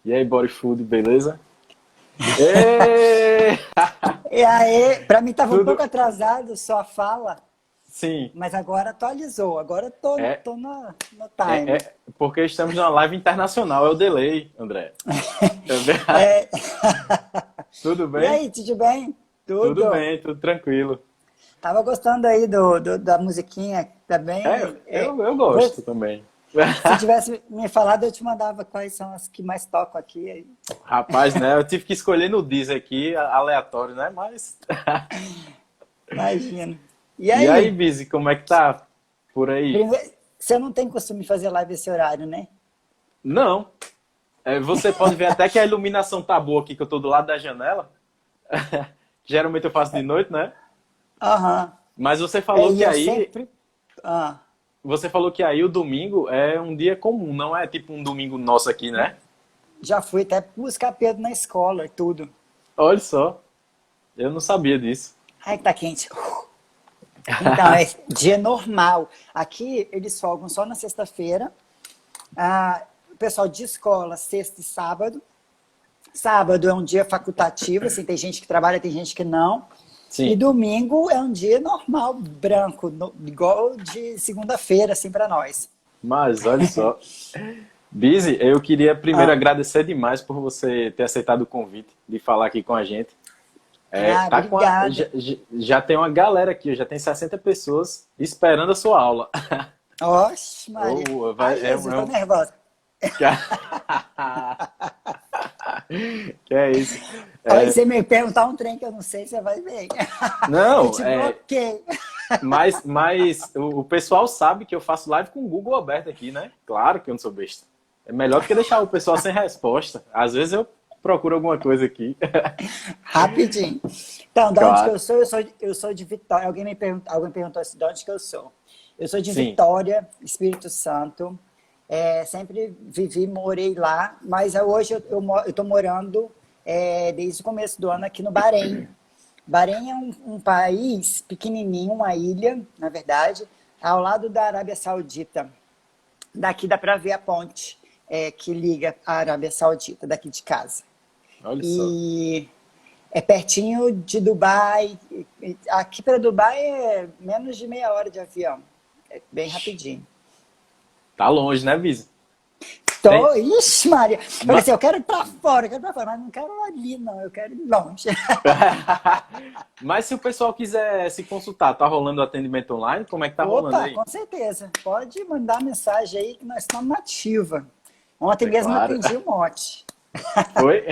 E aí, Body Food, beleza? Ê! E aí, pra mim tava um Tudo? pouco atrasado sua fala, Sim. mas agora atualizou. Agora eu tô, É, tô no time. porque estamos numa live internacional, é o delay, André. É verdade. É, Tudo E bem? aí, tudo bem? Tudo Tudo. bem, tudo tranquilo. Tava gostando aí da musiquinha É, também. eu gosto também. Se tivesse me falado, eu te mandava quais são as que mais tocam aqui. Rapaz, né? Eu tive que escolher no Deezer aqui, aleatório, né? Mas. Imagina. E E aí, aí? Busy, como é que tá por aí? Você não tem costume de fazer live esse horário, né? Não. Você pode ver até que a iluminação tá boa aqui, que eu tô do lado da janela. Geralmente eu faço de noite, né? Aham. Mas você falou E que eu aí. sempre. Ah, Você falou que aí o domingo é um dia comum, não é tipo um domingo nosso aqui, né? já fui até buscar Pedro na escola e tudo. Olha só, eu não sabia disso. Ai, que tá quente. Então, é dia normal. Aqui eles folgam só na sexta-feira. O pessoal de escola, sexta e sábado. Sábado é um dia facultativo, assim, tem gente que trabalha, tem gente que não. E Sim, domingo é um dia normal, branco, igual de segunda-feira, assim, para nós. mas olha só. Busy, eu queria primeiro Ah, agradecer demais por você ter aceitado o convite de falar aqui com a gente. obrigada. Já tem uma galera aqui, já tem 60 pessoas esperando a sua aula. Oxe, Maria. Oh, Ai, é Jesus, tô nervosa. que é isso. Olha, É, você me perguntar um trem que eu não sei, você vai ver. Eu não, te bloqueei. mas o pessoal sabe que eu faço live com o Google aberto aqui, né? Claro que eu não sou besta. É melhor do que deixar o pessoal sem resposta. Às vezes eu procuro alguma coisa aqui. Rapidinho. Então, de onde que Claro. eu sou? Eu sou de Vitória. Alguém perguntou assim, de onde que eu sou? Eu sou de Sim. Vitória, Espírito Santo. Sempre vivi, morei lá, mas hoje eu tô morando desde o começo do ano aqui no Bahrein. Bahrein é um país pequenininho, uma ilha, na verdade, ao lado da Arábia Saudita. Daqui dá para ver a ponte que liga a Arábia Saudita, daqui de casa. Olha só. E é pertinho de Dubai. Aqui para Dubai é menos de meia hora de avião. É bem rapidinho. Tá longe, né, Visa? Tem... Ixi, Maria. Eu falei Ma- assim, eu quero ir para fora, eu quero ir para fora, mas não quero ali, não. Eu quero ir longe. Mas se o pessoal quiser se consultar, tá rolando atendimento online? Como é que tá rolando Opa, aí? com certeza. Pode mandar mensagem aí que nós estamos na ativa. Ontem É mesmo eu claro. atendi um monte. Foi?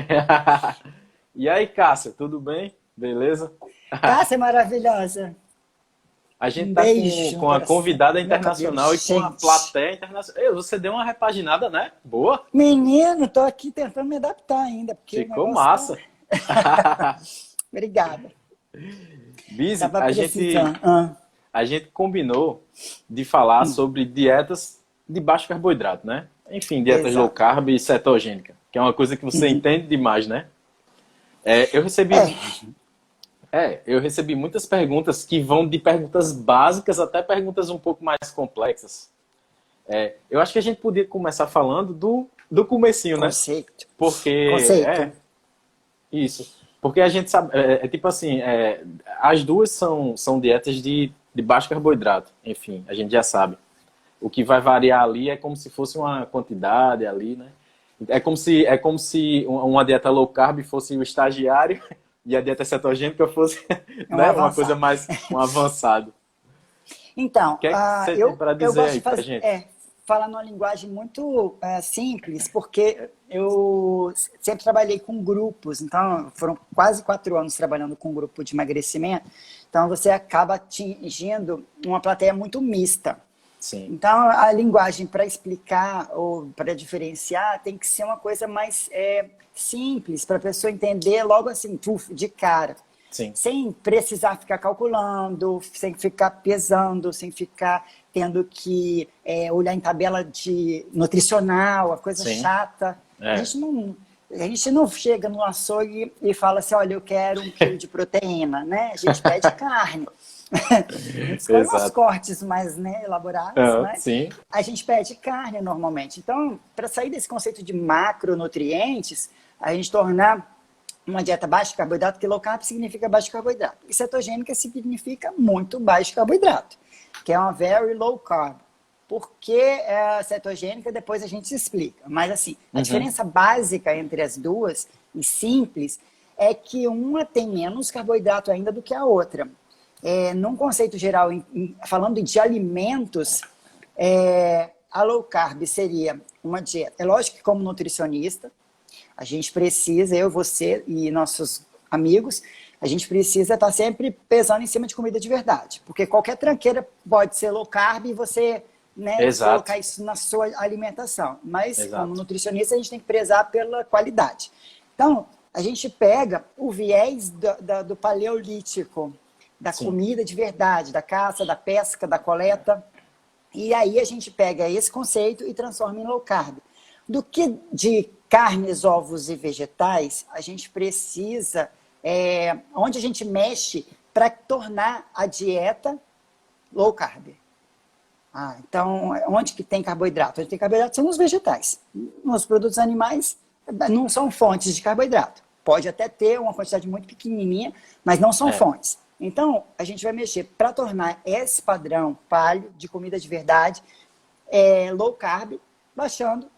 E aí, Cássia, tudo bem? Beleza? Cássia é maravilhosa. A gente Um tá beijo no com a coração. convidada Meu cabelo, internacional e com a gente. plateia internacional. Ei, você deu uma repaginada, né? Boa? Menino, tô aqui tentando me adaptar ainda, porque o Ficou negócio tá. massa. Obrigada. Busy, Tava precisando. a gente combinou de falar sobre dietas de baixo carboidrato, né? Enfim, dietas low Exato. carb e cetogênica, que é uma coisa que você entende demais, né? É, eu É, recebi, eu recebi muitas perguntas que vão de perguntas básicas até perguntas um pouco mais complexas. Eu acho que a gente podia começar falando do comecinho, né? conceito. Porque, Conceito. isso. Porque a gente sabe, tipo assim, as duas são dietas de baixo carboidrato. Enfim, a gente já sabe. O que vai variar ali é como se fosse uma quantidade ali, né? É como se uma dieta low carb fosse o estagiário e a dieta cetogênica fosse, É um né, uma coisa avançado. mais um avançado. O Então, que é que você tem para eu dizer gosto de aí pra fazer, gente? falar numa linguagem muito simples, porque eu sempre trabalhei com grupos, então foram quase 4 anos trabalhando com um grupo de emagrecimento, então você acaba atingindo uma plateia muito mista. Sim, Então, a linguagem para explicar ou para diferenciar tem que ser uma coisa mais simples, para a pessoa entender logo assim, de cara. sim, Sem precisar ficar calculando, sem ficar pesando, sem ficar tendo que olhar em tabela de nutricional, a coisa sim. chata. A É. gente não, a gente não chega no açougue e fala assim, olha, eu quero 1 quilo de proteína, né? A gente pede carne. A gente escolhe uns Exato. cortes mais, né, elaborados, né? Sim, A gente pede carne normalmente. Então, para sair desse conceito de macronutrientes, a gente tornar uma dieta baixa de carboidrato, que low carb significa baixo de carboidrato. E cetogênica significa muito baixo de carboidrato, que é uma very low carb. Por que é cetogênica? Depois a gente explica. Mas assim, a diferença básica entre as duas, e simples, é que uma tem menos carboidrato ainda do que a outra. Num conceito geral, falando de alimentos, a low carb seria uma dieta. É lógico que como nutricionista, a gente precisa, eu, você e nossos amigos, a gente precisa estar sempre pesando em cima de comida de verdade. Porque qualquer tranqueira pode ser low carb e você, né, colocar isso na sua alimentação. Mas, como nutricionista, a gente tem que prezar pela qualidade. Então, a gente pega o viés do paleolítico, da comida de verdade, da caça, da pesca, da coleta. E aí a gente pega esse conceito e transforma em low carb. Do que de carnes, ovos e vegetais, a gente precisa, onde a gente mexe para tornar a dieta low carb. Então, onde que tem carboidrato? Onde tem carboidrato são nos vegetais. Nos produtos animais, não são fontes de carboidrato. Pode até ter uma quantidade muito pequenininha, mas não são fontes. Então, a gente vai mexer para tornar esse padrão paleo de comida de verdade low carb, baixando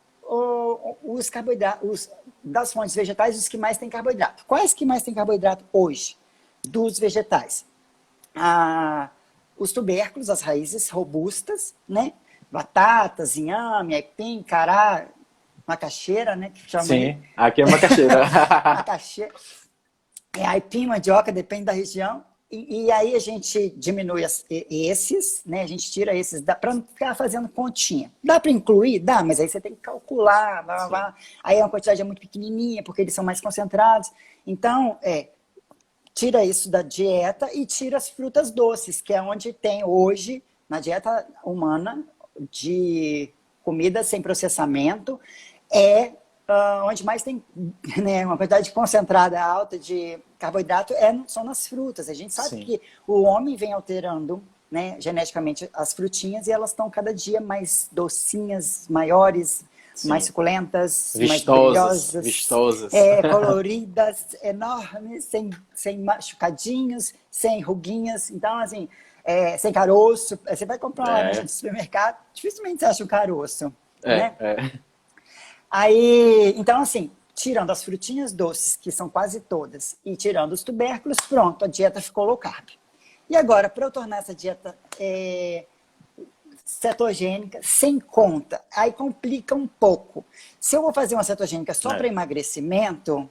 os carboidratos das fontes vegetais, os que mais têm carboidrato. Quais que mais têm carboidrato hoje dos vegetais? Os tubérculos, as raízes robustas, né? Batatas, inhame, aipim, cará, macaxeira, né? Que chama. Sim, aqui é macaxeira. Macaxeira. Aipim, mandioca, depende da região. E aí a gente diminui esses, né? A gente tira esses, para não ficar fazendo continha. Dá para incluir? Dá, mas aí você tem que calcular. Aí a quantidade é muito pequenininha, porque eles são mais concentrados. Então, tira isso da dieta e tira as frutas doces, que é onde tem hoje, na dieta humana, de comida sem processamento, onde mais tem, né, uma quantidade concentrada alta de carboidrato são nas frutas. A gente sabe que o homem vem alterando, né, geneticamente as frutinhas e elas estão cada dia mais docinhas, maiores, mais suculentas, mais brilhosas, vistosas. Coloridas, enormes, sem machucadinhos, sem ruguinhas. Então, assim, sem caroço. Você vai comprar uma laranja no supermercado, dificilmente você acha um caroço, né? Aí, então, assim, tirando as frutinhas doces, que são quase todas, e tirando os tubérculos, pronto, a dieta ficou low carb. E agora, para eu tornar essa dieta cetogênica sem conta, aí complica um pouco. Se eu vou fazer uma cetogênica só para emagrecimento,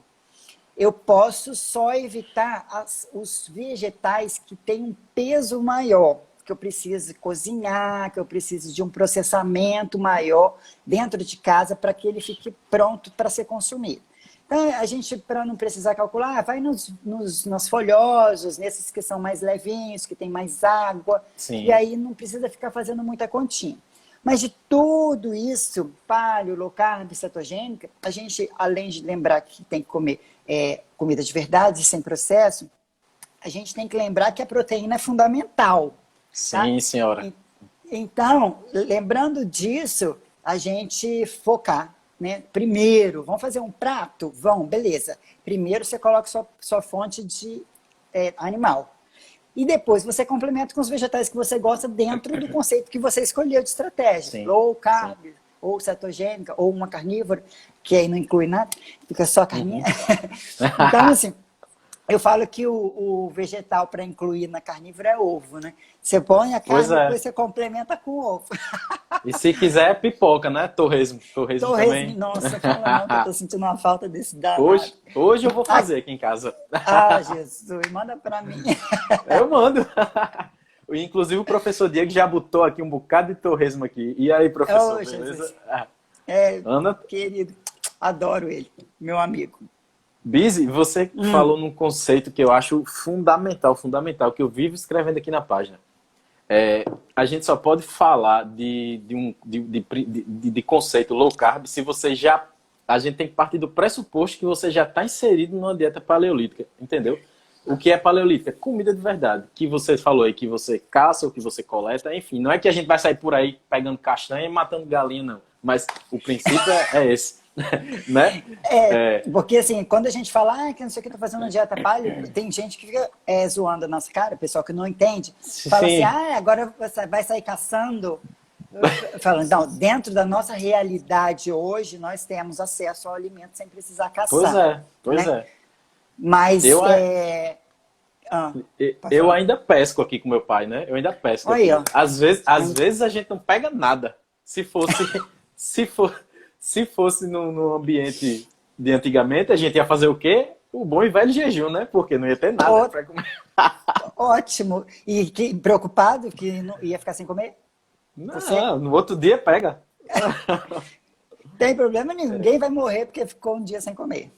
eu posso só evitar os vegetais que têm um peso maior, que eu preciso cozinhar, que eu preciso de um processamento maior dentro de casa para que ele fique pronto para ser consumido. Então, a gente, para não precisar calcular, vai nos folhosos, nesses que são mais levinhos, que tem mais água, e aí não precisa ficar fazendo muita continha. Mas de tudo isso, paleo, low carb, cetogênica, a gente, além de lembrar que tem que comer comida de verdade, sem processo, a gente tem que lembrar que a proteína é fundamental. Sim, tá? Senhora. Então, lembrando disso, a gente focar, né? Primeiro, vamos fazer um prato? Vamos, beleza. Primeiro você coloca sua fonte de animal. E depois você complementa com os vegetais que você gosta dentro do conceito que você escolheu de estratégia. Low carb, ou cetogênica, ou uma carnívora, que aí não inclui nada, fica só carninha. Então, assim, eu falo que o vegetal para incluir na carnívora é ovo, né? Você põe a carne e depois você complementa com ovo. E se quiser, pipoca, né? Torresmo. Torresmo também. Nossa, fala não, que eu tô sentindo uma falta desse danado. Hoje eu vou fazer aqui em casa. Jesus, manda para mim. Eu mando. Inclusive o professor Diego já botou aqui um bocado de torresmo aqui. E aí, professor, beleza? Ana? Querido, adoro ele, meu amigo. Bizi, você falou num conceito que eu acho fundamental, que eu vivo escrevendo aqui na página. A gente só pode falar de conceito low carb se você já... A gente tem que partir do pressuposto que você já está inserido numa dieta paleolítica, entendeu? O que é paleolítico? É comida de verdade. Que você falou aí, que você caça ou que você coleta, enfim. Não é que a gente vai sair por aí pegando castanha e matando galinha, não. Mas o princípio é esse, né? É, Porque assim, quando a gente fala, que não sei o que, tá fazendo dieta paleo, tem gente que fica zoando a nossa cara, pessoal que não entende. Fala assim, sim, agora você vai sair caçando. Falando, não, dentro da nossa realidade hoje, nós temos acesso ao alimento sem precisar pois caçar, é, pois né? é. Mas, Eu, pode eu falar. ainda pesco aqui com meu pai, né? Eu ainda pesco Olha aí, aqui. ó. Às vezes a gente não pega nada. Se fosse, se for, se fosse no ambiente de antigamente, a gente ia fazer o quê? O bom e velho jejum, né? Porque não ia ter nada Ó, para comer. ótimo. E preocupado que não ia ficar sem comer? Você Não, no outro dia pega. tem problema nenhum. Ninguém vai morrer porque ficou um dia sem comer.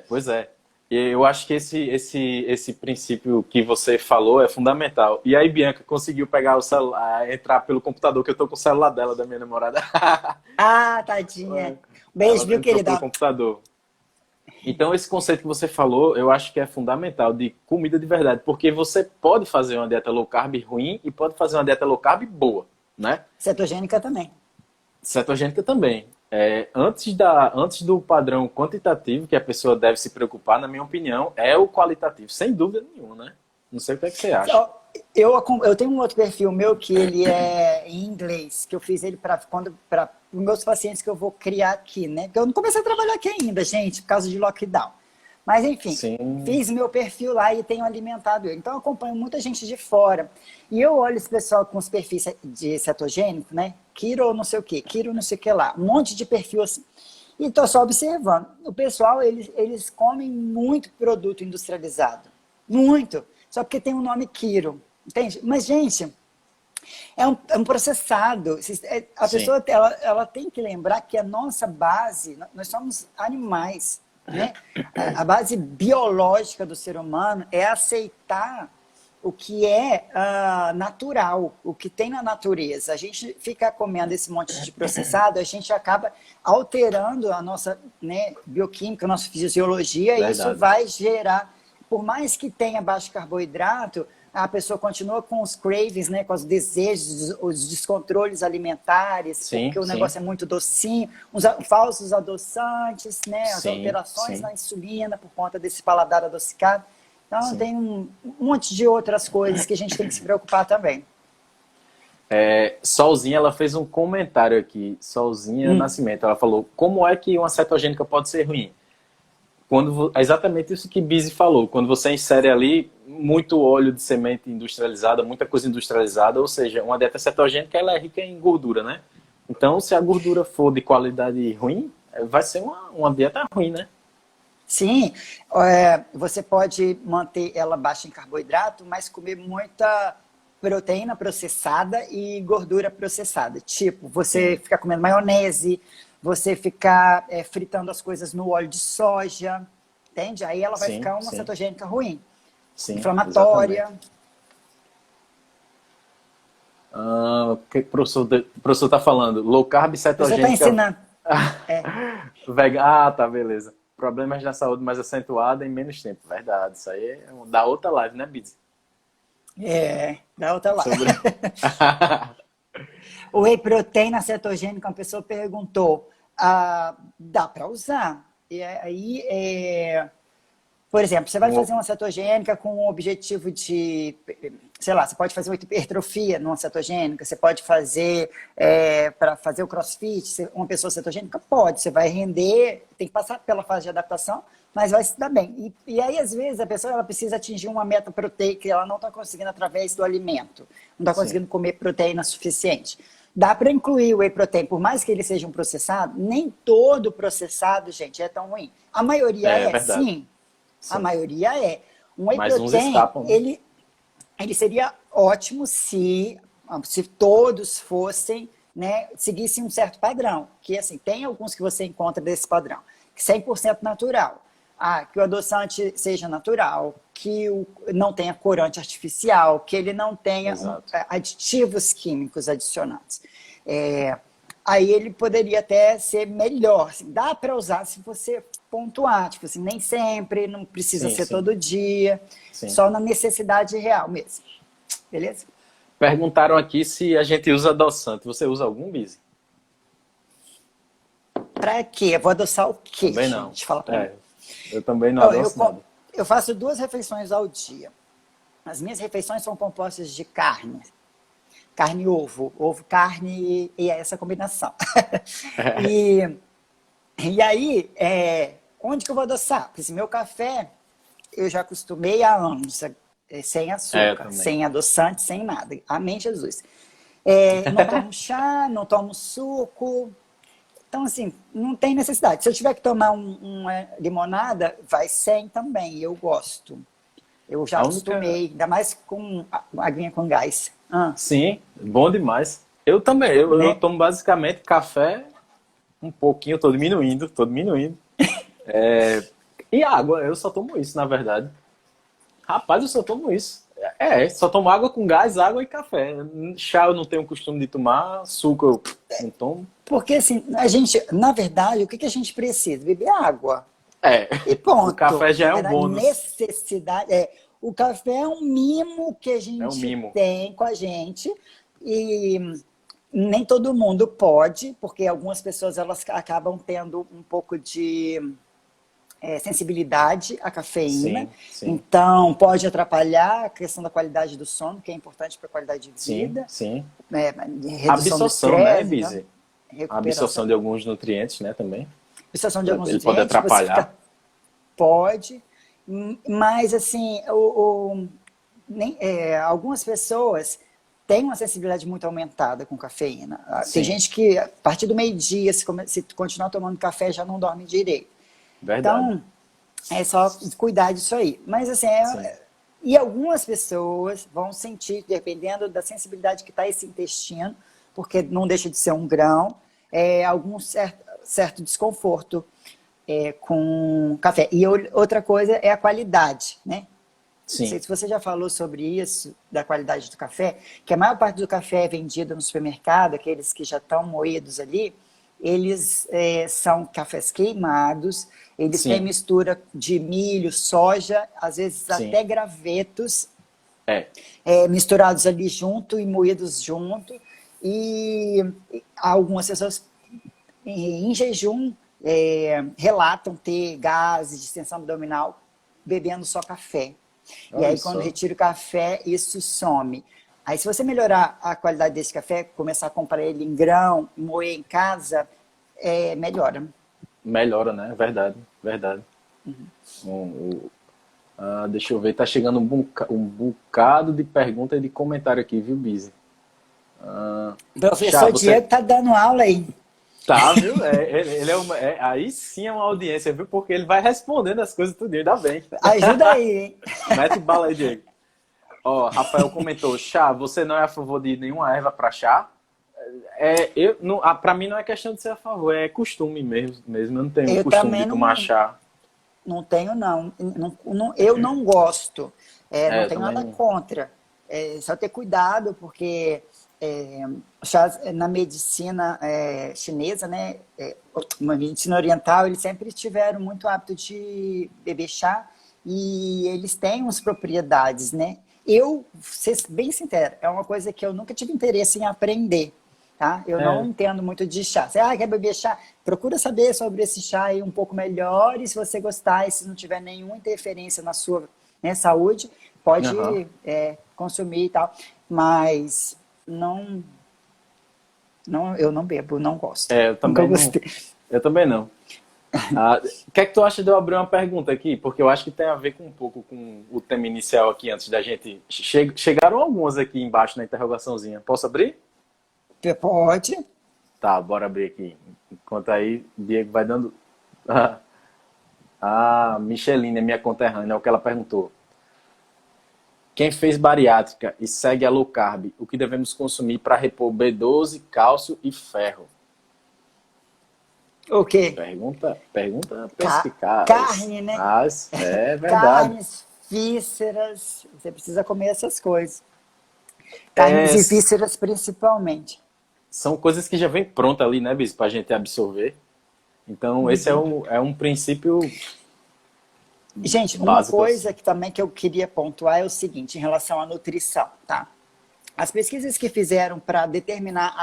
Pois é. E eu acho que esse princípio que você falou é fundamental. E aí, Bianca conseguiu pegar o celular, entrar pelo computador, que eu tô com o celular dela, da minha namorada. Ah, tadinha. Beijo, Ela viu, entrou pelo querida? computador. Então, esse conceito que você falou, eu acho que é fundamental, de comida de verdade. Porque você pode fazer uma dieta low carb ruim e pode fazer uma dieta low carb boa, né? Cetogênica também. Cetogênica também. Antes do padrão quantitativo que a pessoa deve se preocupar, na minha opinião, é o qualitativo, sem dúvida nenhuma, né? Não sei o que é que você acha. Ó, eu tenho um outro perfil meu que ele é em inglês, que eu fiz ele para os meus pacientes que eu vou criar aqui, né? Porque eu não comecei a trabalhar aqui ainda, gente, por causa de lockdown. Mas, enfim, Sim, fiz meu perfil lá e tenho alimentado ele. Então, eu acompanho muita gente de fora. E eu olho esse pessoal com os perfis de cetogênico, né? Kiro não sei o quê, Kiro não sei o que lá. Um monte de perfil assim. E estou só observando. O pessoal, eles comem muito produto industrializado. Muito. Só porque tem o nome Kiro. Entende? Mas, gente, é um processado. A sim, pessoa ela tem que lembrar que a nossa base, nós somos animais. Né? A base biológica do ser humano é aceitar o que é natural, o que tem na natureza. A gente fica comendo esse monte de processado, a gente acaba alterando a nossa, né, bioquímica, a nossa fisiologia, e isso verdade. vai gerar, por mais que tenha baixo carboidrato, a pessoa continua com os cravings, né, com os desejos, os descontroles alimentares, Sim, porque o sim, negócio é muito docinho, os falsos adoçantes, né, as sim, alterações sim, na insulina por conta desse paladar adocicado. Então, sim. tem um monte de outras coisas que a gente tem que se preocupar também. Solzinha, ela fez um comentário aqui, Solzinha Nascimento. Ela falou: como é que uma cetogênica pode ser ruim? É exatamente isso que Bizzy falou. Quando você insere ali muito óleo de semente industrializada, muita coisa industrializada, ou seja, uma dieta cetogênica ela é rica em gordura, né? Então, se a gordura for de qualidade ruim, vai ser uma dieta ruim, né? Sim, você pode manter ela baixa em carboidrato, mas comer muita proteína processada e gordura processada. Tipo, você Sim, ficar comendo maionese, você ficar fritando as coisas no óleo de soja, entende? Aí ela vai sim, ficar uma sim, cetogênica ruim, sim, inflamatória. exatamente. O que o professor está falando? Low carb Você está cetogênica. ensinando. É, Tá, beleza. Problemas na saúde mais acentuada em menos tempo. Verdade, isso aí é da outra live, né, Biz? da outra lá. Sobre. O whey protein cetogênica, uma pessoa perguntou, dá para usar? E aí, por exemplo, você vai fazer uma cetogênica com o objetivo de, sei lá, você pode fazer uma hipertrofia numa cetogênica, você pode fazer para fazer o crossfit, uma pessoa cetogênica pode, você vai render, tem que passar pela fase de adaptação, mas vai se dar bem. E aí, às vezes, a pessoa ela precisa atingir uma meta proteica que ela não está conseguindo através do alimento, não está Sim. conseguindo comer proteína suficiente. Dá para incluir o whey protein, por mais que ele seja um processado, nem todo processado, gente, é tão ruim. A maioria É verdade. sim. A Sim. maioria é. Um whey Mas uns protein, escapam, né? ele seria ótimo se todos fossem, né, seguissem um certo padrão. Que, assim, tem alguns que você encontra desse padrão. 100% natural. Que o adoçante seja natural, que não tenha corante artificial, que ele não tenha Exato. aditivos químicos adicionados. Aí ele poderia até ser melhor. Assim, dá para usar se você pontuar, tipo assim, nem sempre, não precisa Sim, ser sim, todo dia, sim. só na necessidade real mesmo. Beleza? Perguntaram aqui se a gente usa adoçante. Você usa algum, Bise? Pra quê? Eu vou adoçar o quê, Também não. gente? Fala pra mim. É, eu também não Ó, Eu, adoço co- nada. eu faço 2 refeições ao dia. As minhas refeições são compostas de carne. Carne e ovo. Ovo, carne e essa combinação. E, e aí, onde que eu vou adoçar? Porque esse meu café, eu já acostumei há anos, sem É, eu açúcar, também. sem adoçante, sem nada. Amém, Jesus. Não tomo chá, não tomo suco. Então, assim, não tem necessidade. Se eu tiver que tomar uma limonada, vai sem também. Eu gosto. Eu já A única. acostumei, ainda mais com aguinha com gás. Sim, bom demais. Eu também. Eu Né? tomo basicamente café, um pouquinho, tô diminuindo, tô diminuindo. E água, eu só tomo isso, na verdade. Rapaz, eu só tomo isso. Só tomo água com gás, água e café. Chá eu não tenho costume de tomar, suco eu não tomo. Porque, assim, a gente, na verdade, o que a gente precisa? Beber água. É, E o ponto. café já é um Entendeu? bônus. Necessidade. O café é um mimo que a É um gente mimo. tem com a gente e nem todo mundo pode, porque algumas pessoas elas acabam tendo um pouco de sensibilidade à cafeína. Sim, sim, Então, pode atrapalhar a questão da qualidade do sono, que é importante para a qualidade de sim, vida, sim. né, A redução do absorção, né, estresse, então, Bise? A absorção recuperação. de alguns nutrientes, né, também. Absorção de alguns Ele pode nutrientes, você atrapalhar. fica. Pode, mas assim, algumas pessoas têm uma sensibilidade muito aumentada com cafeína. Tem Sim, gente que, a partir do meio-dia, se continuar tomando café, já não dorme direito. verdade. Então, é só cuidar disso aí. Mas assim, Sim, e algumas pessoas vão sentir, dependendo da sensibilidade que está esse intestino, porque não deixa de ser um grão, algum certo desconforto com café. E outra coisa é a qualidade, né? Não sei sim, se você já falou sobre isso, da qualidade do café, que a maior parte do café é vendido no supermercado, aqueles que já estão moídos ali, eles são cafés queimados, eles têm sim, mistura de milho, soja, às vezes sim. até gravetos, É, misturados ali junto e moídos junto. E algumas pessoas em jejum relatam ter gases, distensão abdominal, bebendo só café. E olha aí, quando só. retira o café, isso some. Aí, se você melhorar a qualidade desse café, começar a comprar ele em grão, moer em casa, melhora. Melhora, né? Verdade, verdade. Deixa eu ver, tá chegando um bocado de pergunta e de comentário aqui, viu, Bise? O Chá, professor você Diego tá dando aula aí. tá, viu? Ele aí sim é uma audiência, viu? Porque ele vai respondendo as coisas tudo, ainda bem. Ajuda aí, hein? Mete bala aí, Diego. Ó, Rafael comentou, chá, você não é a favor de nenhuma erva para chá? Pra mim não é questão de ser a favor, é costume mesmo. Eu não tenho Eu costume de também tomar chá. não tenho, não. Eu não gosto. Não Eu tenho também nada não. contra. Só ter cuidado, porque chás, na medicina chinesa, né, uma medicina oriental, eles sempre tiveram muito hábito de beber chá e eles têm umas propriedades, né? Eu, ser bem sincero, é uma coisa que eu nunca tive interesse em aprender. Tá? Eu não É, entendo muito de chá. Você quer beber chá? Procura saber sobre esse chá aí um pouco melhor e se você gostar e se não tiver nenhuma interferência na sua, né, saúde, aham. pode consumir e tal. Mas eu não bebo, não gosto. Eu Nunca também não. gostei. Eu também não. O que é que tu acha de eu abrir uma pergunta aqui? Porque eu acho que tem a ver com um pouco com o tema inicial aqui, antes da gente. Chegaram algumas aqui embaixo na interrogaçãozinha. Posso abrir? Pode. Tá, bora abrir aqui. Enquanto aí, o Diego vai dando. Micheline, minha conterrânea, é o que ela perguntou. Quem fez bariátrica e segue a low carb, o que devemos consumir para repor B12, cálcio e ferro? O quê? Pergunta perspicaz. Carne, né? Mas é verdade. Carnes, vísceras. Você precisa comer essas coisas. Carnes É, e vísceras principalmente. são coisas que já vem pronta ali, né, Bis, pra gente absorver. Então, esse é um princípio Gente, uma básico. coisa que também que eu queria pontuar é o seguinte, em relação à nutrição, tá? As pesquisas que fizeram para determinar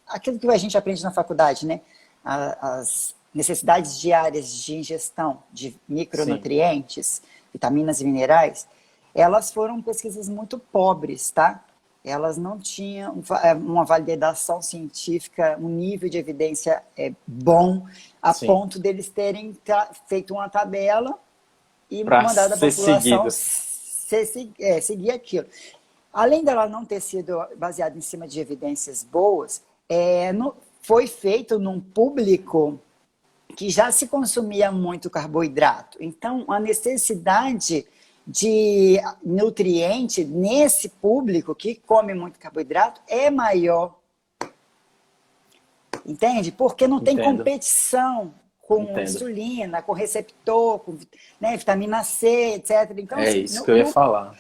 aquilo que a gente aprende na faculdade, né? As necessidades diárias de ingestão de Sim, micronutrientes, vitaminas e minerais, elas foram pesquisas muito pobres, tá? Elas não tinham uma validação científica, um nível de evidência bom, a sim. ponto deles terem feito uma tabela e Para mandado a ser população seguido. seguir aquilo. Além dela não ter sido baseada em cima de evidências boas, foi feito num público que já se consumia muito carboidrato. Então, a necessidade de nutriente nesse público que come muito carboidrato é maior. Entende? Porque não tem Entendo, competição com entendo. insulina, com receptor, com, né, vitamina C, etc. Então, É assim, isso que eu ia falar.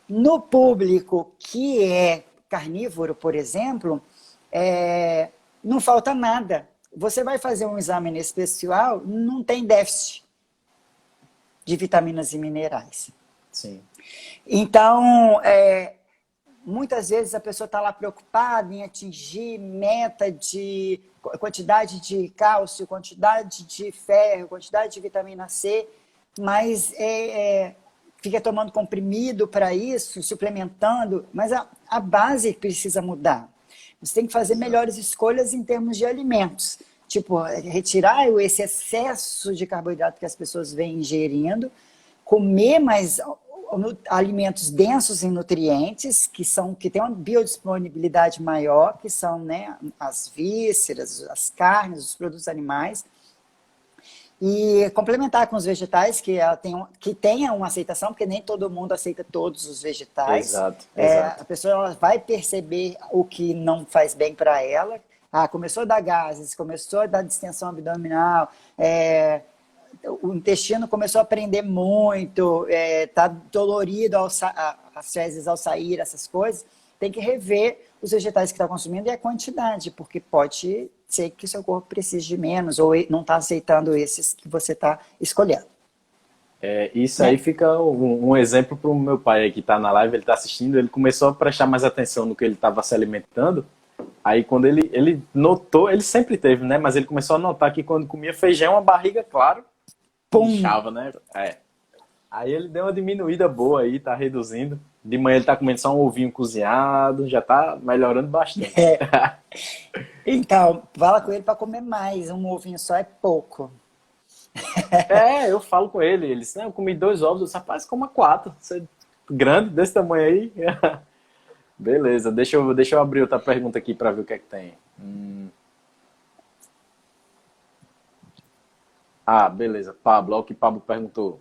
no público que é carnívoro, por exemplo, não falta nada. Você vai fazer um exame nesse pessoal, não tem déficit de vitaminas e minerais. Sim, Então, muitas vezes a pessoa está lá preocupada em atingir meta de quantidade de cálcio, quantidade de ferro, quantidade de vitamina C, mas fica tomando comprimido para isso, suplementando, mas a base precisa mudar. Você tem que fazer exato. melhores escolhas em termos de alimentos. Tipo, retirar esse excesso de carboidrato que as pessoas vêm ingerindo, comer mais alimentos densos em nutrientes, que têm uma biodisponibilidade maior, que são, né, as vísceras, as carnes, os produtos animais, e complementar com os vegetais, que tenham uma aceitação, porque nem todo mundo aceita todos os vegetais. Exato, exato. A pessoa ela vai perceber o que não faz bem para ela. Começou a dar gases, começou a dar distensão abdominal, o intestino começou a prender muito, tá dolorido as fezes ao sair, essas coisas. Tem que rever os vegetais que está consumindo e a quantidade, porque pode ser que o seu corpo precise de menos ou não está aceitando esses que você está escolhendo. Isso aí Né? fica um exemplo para o meu pai aí que está na live, ele está assistindo, ele começou a prestar mais atenção no que ele estava se alimentando. Aí quando ele notou, ele sempre teve, né? Mas ele começou a notar que quando comia feijão, a barriga, claro, Pum! inchava, né? Aí ele deu uma diminuída boa aí, tá reduzindo. De manhã ele tá comendo só um ovinho cozinhado, já tá melhorando bastante. Então, fala com ele para comer mais. Um ovinho só é pouco. Eu falo com ele, ele disse, né, eu comi 2 ovos, eu disse, rapaz, coma 4. Você é grande, desse tamanho aí. Beleza, deixa eu abrir outra pergunta aqui para ver o que é que tem. Beleza, Pablo, olha o que Pablo perguntou.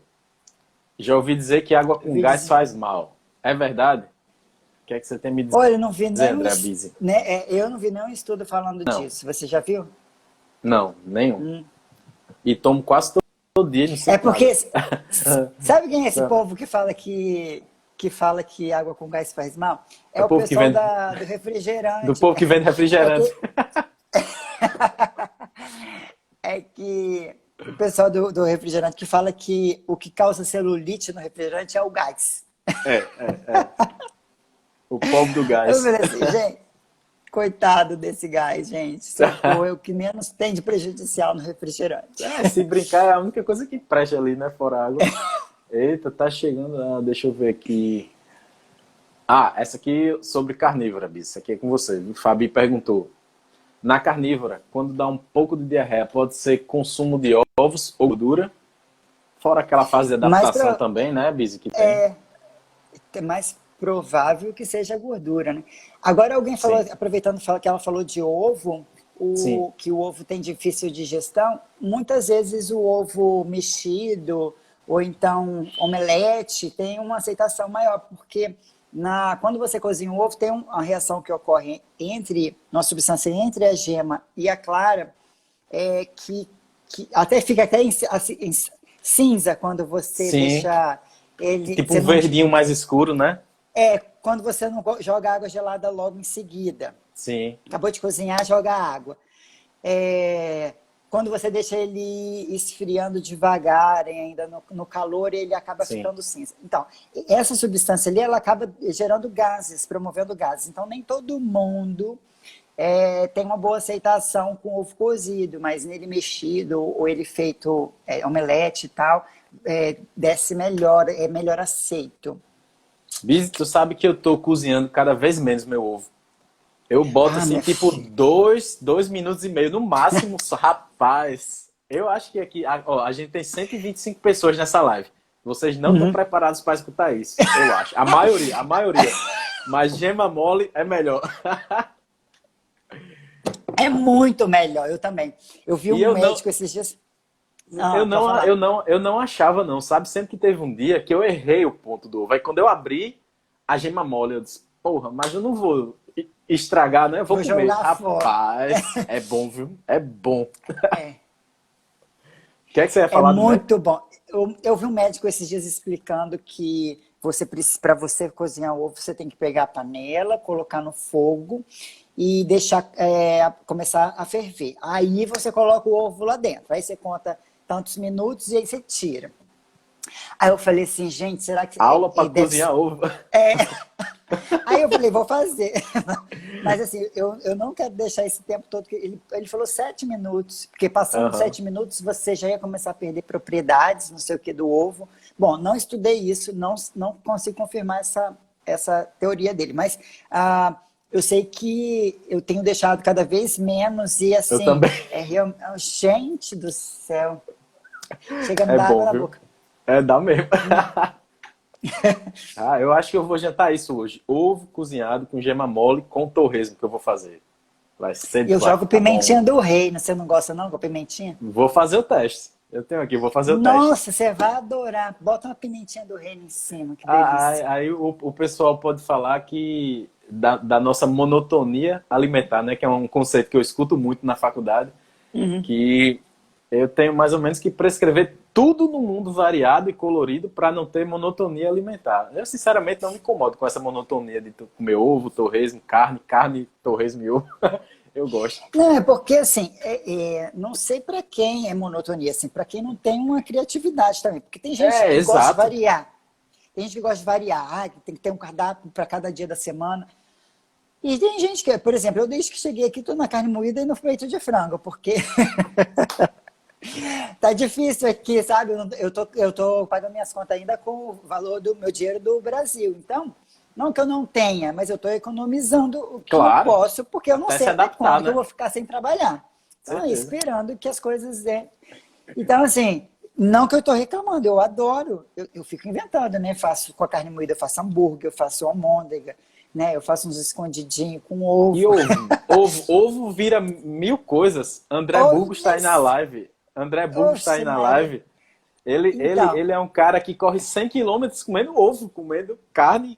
Já ouvi dizer que água Eu com vi gás dizer, faz mal. É verdade? O que é que você tem a me olha, eu não vi dizer, nenhum, André Bizzi? né, eu não vi nenhum estudo falando Não, disso. Você já viu? não, nenhum. E tomo quase todo dia e não É sinto nada. porque sabe quem é esse povo que fala que água com gás faz mal? É É o o povo que pessoal vende, do do refrigerante. povo que vende É refrigerante. que, é que o pessoal do refrigerante que fala que o que causa celulite no refrigerante é o gás. O povo do Eu gás. falei assim, gente, coitado desse gás, gente. Socorro, é o que menos tem de prejudicial no refrigerante. Se brincar é a única coisa que presta ali, né? Fora água. Eita, tá chegando. Deixa eu ver aqui. Essa aqui sobre carnívora, Bis. Essa aqui é com você. O Fabi perguntou. Na carnívora, quando dá um pouco de diarreia, pode ser consumo de ovos ou gordura? Fora aquela fase de Mas adaptação também, né, Biz, que tem. é mais provável que seja gordura, né? Agora alguém falou, Sim, aproveitando que ela falou de ovo, sim, que o ovo tem difícil digestão, muitas vezes o ovo mexido ou então omelete tem uma aceitação maior, porque quando você cozinha o ovo tem uma reação que ocorre uma substância entre a gema e a clara, que até fica até em cinza quando você sim. deixa ele. Tipo Você um não, verdinho mais escuro, né? quando você não joga água gelada logo em seguida. Sim, Acabou de cozinhar, joga água. É, quando você deixa ele esfriando devagar, e ainda no calor, ele acaba Sim. ficando cinza. Então, essa substância ali, ela acaba gerando gases, promovendo gases. Então, nem todo mundo tem uma boa aceitação com ovo cozido, mas nele mexido, ou ele feito omelete e tal, desce melhor, é melhor aceito. Biz, tu sabe que eu tô cozinhando cada vez menos meu ovo. Eu boto Ah, assim, minha tipo, filha. 2 minutos e meio no máximo. Rapaz, eu acho que aqui, ó, a gente tem 125 pessoas nessa live. Vocês não estão Uhum. preparados para escutar isso, eu acho. A maioria. Mas gema mole é melhor. É muito melhor, eu também. Eu vi E um eu não, médico esses dias. eu Ah, pode não, eu falar. não, eu não achava não, sabe? Sempre que teve um dia que eu errei o ponto do ovo. Aí quando eu abri a gema mole, eu disse, porra, mas eu não vou estragar, né? Eu vou Vou comer. jogar fora. Rapaz, é bom, viu? É bom. É, O que é que você ia é falar do médico? muito bom. Eu vi um médico esses dias explicando que para você cozinhar ovo, você tem que pegar a panela, colocar no fogo e deixar começar a ferver. Aí você coloca o ovo lá dentro. Aí você conta tantos minutos e aí você tira. Aí eu falei assim, gente, será que Aula para deve cozinhar ovo. Aí eu falei, vou fazer. Mas assim, eu não quero deixar esse tempo todo. Que ele falou 7 minutos, porque passando Aham. 7 minutos você já ia começar a perder propriedades, não sei o que, do ovo. Bom, não estudei isso, não consigo confirmar essa teoria dele, mas eu sei que eu tenho deixado cada vez menos e Eu assim, também. gente do céu, chega a me É dar água bom, na viu? boca. É, dá mesmo. Ah, eu acho que eu vou jantar isso hoje. Ovo cozinhado com gema mole com torresmo que eu vou fazer. E eu Vai jogo ficar bom. pimentinha do reino, você não gosta não com pimentinha? Vou fazer o teste. Eu tenho aqui, vou fazer o teste. Nossa, você vai adorar. Bota uma pimentinha do reino em cima, que Ah, delícia. aí o pessoal pode falar que da nossa monotonia alimentar, né? Que é um conceito que eu escuto muito na faculdade, Uhum. que eu tenho mais ou menos que prescrever tudo no mundo variado e colorido para não ter monotonia alimentar. Eu, sinceramente, não me incomodo com essa monotonia de comer ovo, torresmo, carne, torresmo e ovo. Eu gosto. Não, é porque assim, não sei para quem é monotonia, assim, para quem não tem uma criatividade também. Porque tem gente É, que gosta de exato. variar. Tem gente que gosta de variar, que tem que ter um cardápio para cada dia da semana. E tem gente que, por exemplo, eu desde que cheguei aqui estou na carne moída e no peito de frango, porque tá difícil aqui, sabe? Eu tô pagando minhas contas ainda com o valor do meu dinheiro do Brasil. Então, não que eu não tenha, mas eu estou economizando o que eu Claro. posso, porque eu não Até se sei até adaptar, quando que eu né? vou ficar sem trabalhar. Então, Certeza. esperando que as coisas. Então, assim, não que eu estou reclamando, eu adoro. Eu fico inventando, né? Faço com a carne moída, eu faço hambúrguer, eu faço almôndega, né? Eu faço uns escondidinhos com E ovo. ovo vira mil coisas. André Oh, Burgos está aí na yes! live. André Burgos está aí Oxe, na Maria. live. Ele, Então, ele é um cara que corre 100 quilômetros comendo ovo, comendo carne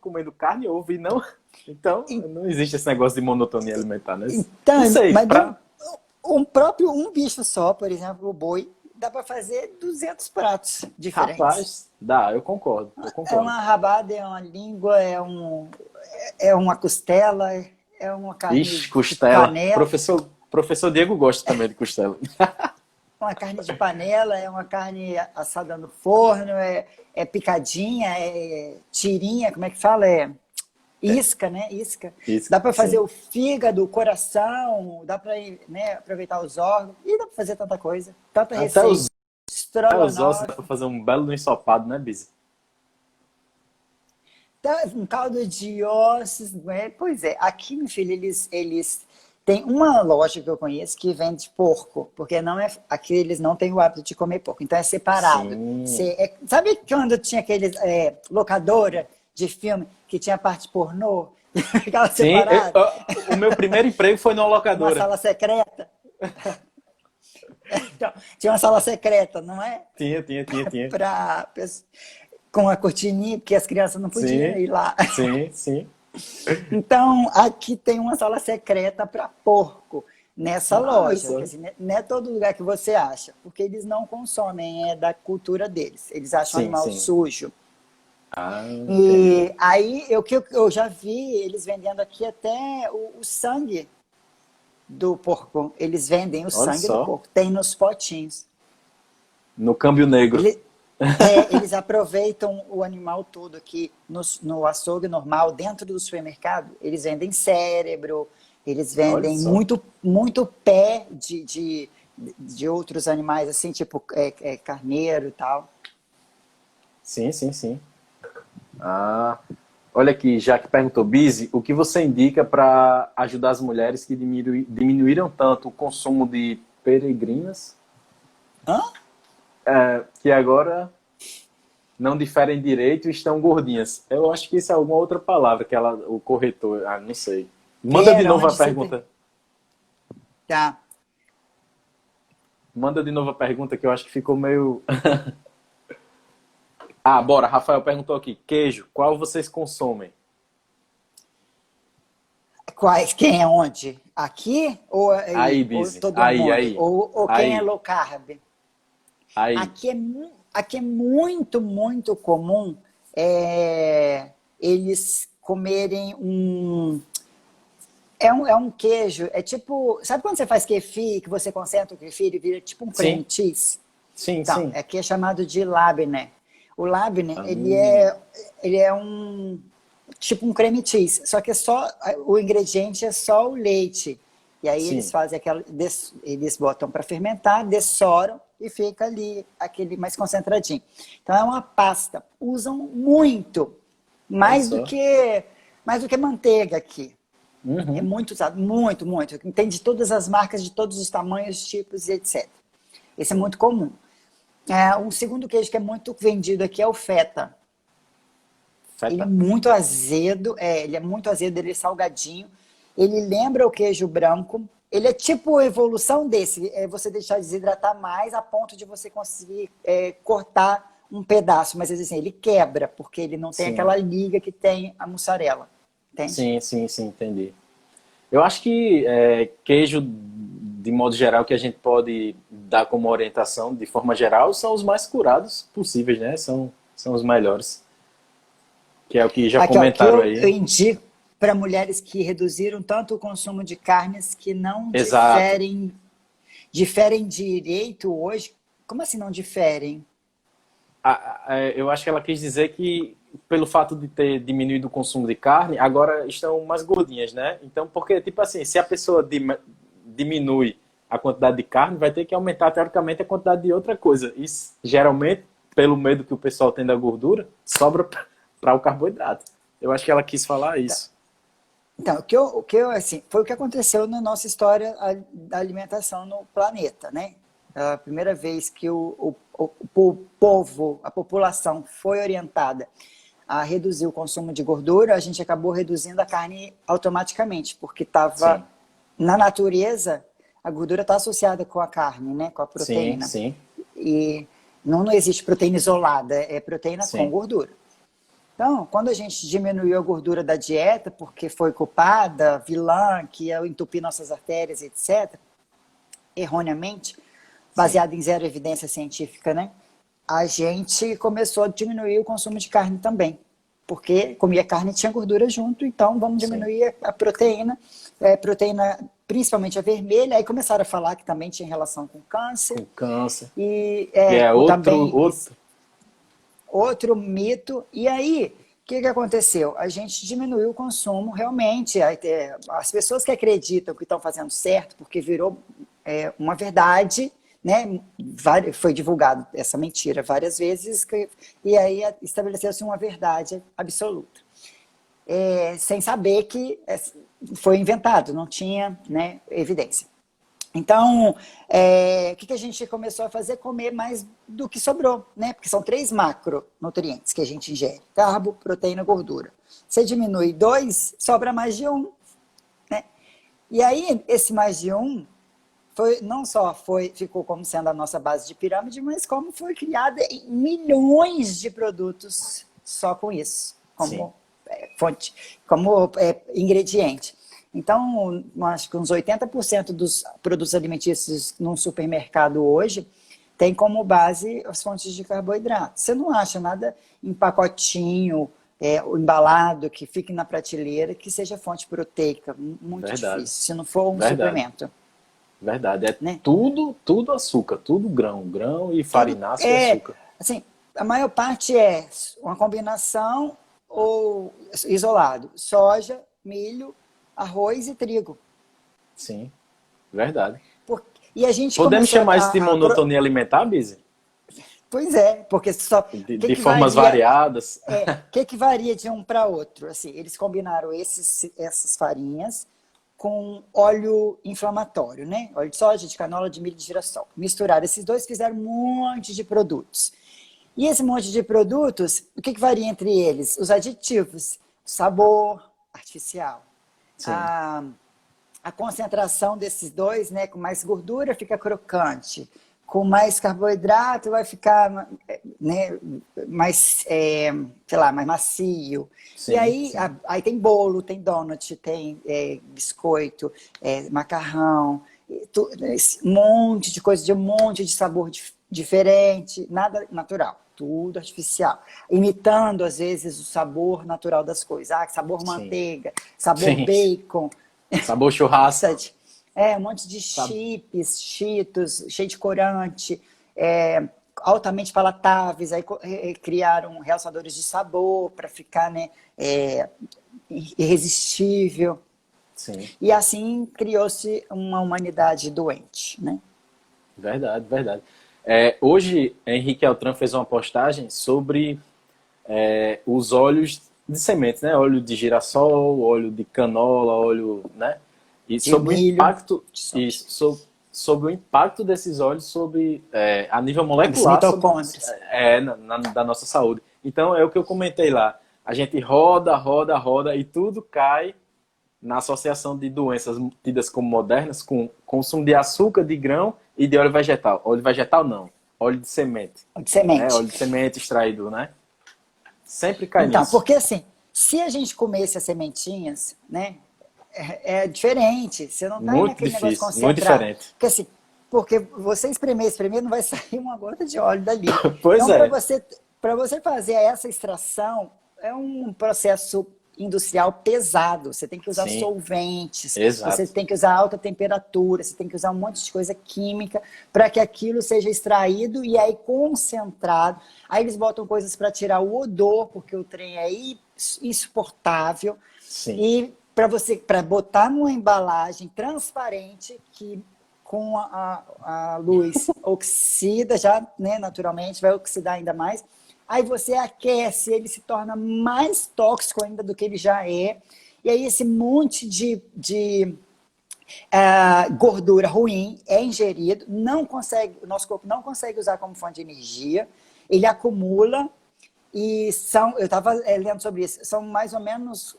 e ovo. E não, então, não existe esse negócio de monotonia alimentar, né? Não Então, sei, mas de um bicho só, por exemplo, o boi, dá para fazer 200 pratos diferentes. rapaz, dá, eu concordo, eu É concordo. uma rabada, é uma língua, é uma costela, é uma carne Ixi, de costela. panela, Professor Diego gosta também de costela. uma carne de panela, é uma carne assada no forno, é picadinha, é tirinha, como é que fala? É isca, né? Isca. Isso, Dá para fazer sim. o fígado, o coração, dá para, né, aproveitar os órgãos, e dá para fazer tanta coisa, tanta Até receita. os ossos dá pra Estrogonofe, fazer um belo ensopado, né, Biz? um caldo de ossos, né? Pois é, aqui, meu filho, eles têm uma loja que eu conheço que vende porco, porque não é, aqui eles não têm o hábito de comer porco, então é separado. Sim. Sabe quando tinha aqueles locadora de filme que tinha parte pornô? Ficava Sim, separado, o meu primeiro emprego foi numa uma locadora. sala secreta. Então, tinha uma sala secreta, não é? Tinha. Pra, com a cortininha, porque as crianças não podiam Sim, ir lá. sim. Então, aqui tem uma sala secreta para porco, nessa loja. Quer Massa. dizer, não é todo lugar que você acha, porque eles não consomem, é da cultura deles. Eles acham animal Sim. sujo. Ah, entendi. E aí, que eu já vi eles vendendo aqui até o sangue. do porco. Eles vendem o Olha sangue do só, porco. Tem nos potinhos. no câmbio negro. Eles aproveitam o animal todo aqui no açougue normal, dentro do supermercado. Eles vendem cérebro, eles Olha vendem só. muito pé de outros animais, assim, tipo carneiro e tal. Sim, sim, sim. Ah, olha aqui, já que perguntou, Bizi, o que você indica para ajudar as mulheres que diminuíram tanto o consumo de peregrinas, Hã? que agora não diferem direito e estão gordinhas? Eu acho que isso é alguma outra palavra que o corretor, não sei. Manda de Pera, novo a onde você tem? pergunta. Tá. Manda de novo a pergunta que eu acho que ficou meio. Ah, bora. Rafael perguntou aqui. Queijo, qual vocês consomem? Quais, quem é onde? Aqui ou Aí, aí? Ou Bizi. todo Aí, mundo? aí. Ou quem é Aí, low carb? aí. Aqui é muito, muito comum eles comerem um. É um queijo, é tipo. Sabe quando você faz kefir, que você concentra o kefir e vira tipo um Sim, cream cheese? sim, Então, sim. aqui é chamado de labné. O labné, Hum, ele é um tipo um creme cheese, só que é só o ingrediente é só o leite. E aí eles sim. fazem eles botam para fermentar, dessoram e fica ali aquele mais concentradinho. Então é uma pasta. Usam muito, Olha mais do só. que mais do que manteiga aqui. É Uhum. muito usado, muito, muito. Tem de todas as marcas, de todos os tamanhos, tipos e etc. Esse é Sim. muito comum. Um segundo queijo que é muito vendido aqui é o feta. Ele é Feta? muito azedo, ele é muito azedo, ele é salgadinho. Ele lembra o queijo branco. Ele é tipo a evolução desse, é você deixar desidratar mais a ponto de você conseguir cortar um pedaço, mas assim, ele quebra, porque ele não tem Sim. aquela liga que tem a mussarela, entende? Sim, sim, sim, entendi. Eu acho que queijo, de modo geral, que a gente pode dar como orientação, de forma geral, são os mais curados possíveis, né? São os melhores. Que é o que já Aqui, ó, que comentaram eu aí. indico para mulheres que reduziram tanto o consumo de carnes que não Exato. diferem direito hoje. Como assim não diferem? Eu acho que ela quis dizer que, pelo fato de ter diminuído o consumo de carne, agora estão mais gordinhas, né? Então, porque, tipo assim, se a pessoa diminui a quantidade de carne, vai ter que aumentar, teoricamente, a quantidade de outra coisa. E, geralmente, pelo medo que o pessoal tem da gordura, sobra para o carboidrato. Eu acho que ela quis falar isso. Então, assim, foi o que aconteceu na nossa história da alimentação no planeta, né? A primeira vez que o povo, a população foi orientada a reduzir o consumo de gordura, a gente acabou reduzindo a carne automaticamente, porque estava Sim, na natureza, a gordura está associada com a carne, né? Com a sim, proteína. sim, E não existe proteína isolada, é proteína com sim, gordura. Então, quando a gente diminuiu a gordura da dieta, porque foi culpada, vilã, que ia entupir nossas artérias, etc., erroneamente, sim, baseado em zero evidência científica, né? A gente começou a diminuir o consumo de carne também. Porque comia carne e tinha gordura junto, então vamos sim. diminuir a proteína, proteína principalmente a vermelha, aí começaram a falar que também tinha relação com câncer, Com câncer. e Que é outro, também outro. outro mito. E aí, o que aconteceu? A gente diminuiu o consumo realmente. As pessoas que acreditam que estão fazendo certo, porque virou uma verdade, né? Foi divulgado essa mentira várias vezes, e aí estabeleceu-se uma verdade absoluta. Sem saber que foi inventado, não tinha, né, evidência. Então, o que a gente começou a fazer? Comer mais do que sobrou, né? Porque são 3 macronutrientes que a gente ingere: carbo, proteína, gordura. Você diminui 2, sobra mais de um, né? E aí, esse mais de um não só ficou como sendo a nossa base de pirâmide, mas como foi criada em milhões de produtos só com isso, Sim, como fonte, como ingrediente. Então, acho que uns 80% dos produtos alimentícios num supermercado hoje tem como base as fontes de carboidrato. Você não acha nada em pacotinho, o embalado, que fique na prateleira, que seja fonte proteica. Muito Verdade. difícil, se não for um Verdade. suplemento. Verdade. É Né? tudo açúcar, tudo grão. Grão e farináceo e açúcar. Assim, a maior parte é uma combinação ou isolado. Soja, milho, arroz e trigo. Sim, verdade. E a gente Podemos começou chamar isso de monotonia alimentar, Bizi? Pois é, porque só... De formas variadas. Que varia de um para outro? Assim, eles combinaram essas farinhas com óleo inflamatório, né? Óleo de soja, de canola, de milho, de girassol. Misturaram esses dois, fizeram um monte de produtos. E esse monte de produtos, o que varia entre eles? Os aditivos, o sabor artificial, a concentração desses dois, né? Com mais gordura fica crocante, com mais carboidrato vai ficar, né, mais, sei lá, mais macio. Sim, e aí, sim. Aí tem bolo, tem donut, tem biscoito, macarrão, um monte de coisa, de um monte de sabor diferente, nada natural, tudo artificial. Imitando, às vezes, o sabor natural das coisas. Sabor manteiga, sabor bacon. Sabor churrasco. Um monte de chips, cheetos, cheio de corante, altamente palatáveis. Aí criaram realçadores de sabor para ficar, né, irresistível. Sim. E assim criou-se uma humanidade doente, né? Verdade, verdade. Hoje, Henrique Altran fez uma postagem sobre os óleos de sementes, né? Óleo de girassol, óleo de canola, óleo, né? E sobre o impacto, sobre o impacto desses óleos sobre, a nível molecular da nossa saúde. Então, é o que eu comentei lá. A gente roda e tudo cai na associação de doenças tidas como modernas com consumo de açúcar, de grão e de óleo vegetal. Óleo vegetal não, óleo de semente. Óleo de semente. Óleo de semente extraído, né? Sempre cai nisso. Então, porque assim, se a gente comesse as sementinhas, né? É diferente. Você não tá muito naquele difícil, negócio concentrado. muito diferente. Porque assim, você espremer, não vai sair uma gota de óleo dali. Pois então, para você fazer essa extração, é um processo industrial pesado. Você tem que usar solventes, você tem que usar alta temperatura, você tem que usar um monte de coisa química para que aquilo seja extraído e aí concentrado. Aí eles botam coisas para tirar o odor, porque o trem é insuportável. Sim. E para botar numa embalagem transparente que com a luz oxida já, né, naturalmente, vai oxidar ainda mais. Aí você aquece, ele se torna mais tóxico ainda do que ele já é. E aí esse monte de gordura ruim é ingerido, o nosso corpo não consegue usar como fonte de energia, ele acumula e eu estava lendo sobre isso, são mais ou menos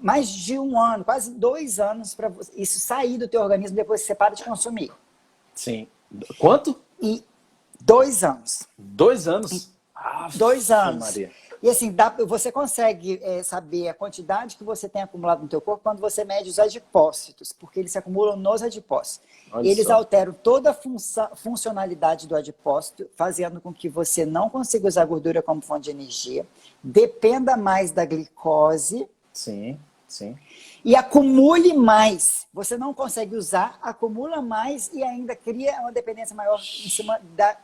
mais de um ano, quase 2 anos para isso sair do teu organismo depois que você para de consumir. Sim. Quanto? 2 anos. 2 anos? 2 anos. Maria. E assim, você consegue saber a quantidade que você tem acumulado no teu corpo quando você mede os adipócitos, porque eles se acumulam nos adipócitos. Eles alteram toda a funcionalidade do adipócito, fazendo com que você não consiga usar gordura como fonte de energia, dependa mais da glicose. Sim, sim. E acumule mais. Você não consegue usar, acumula mais e ainda cria uma dependência maior em cima da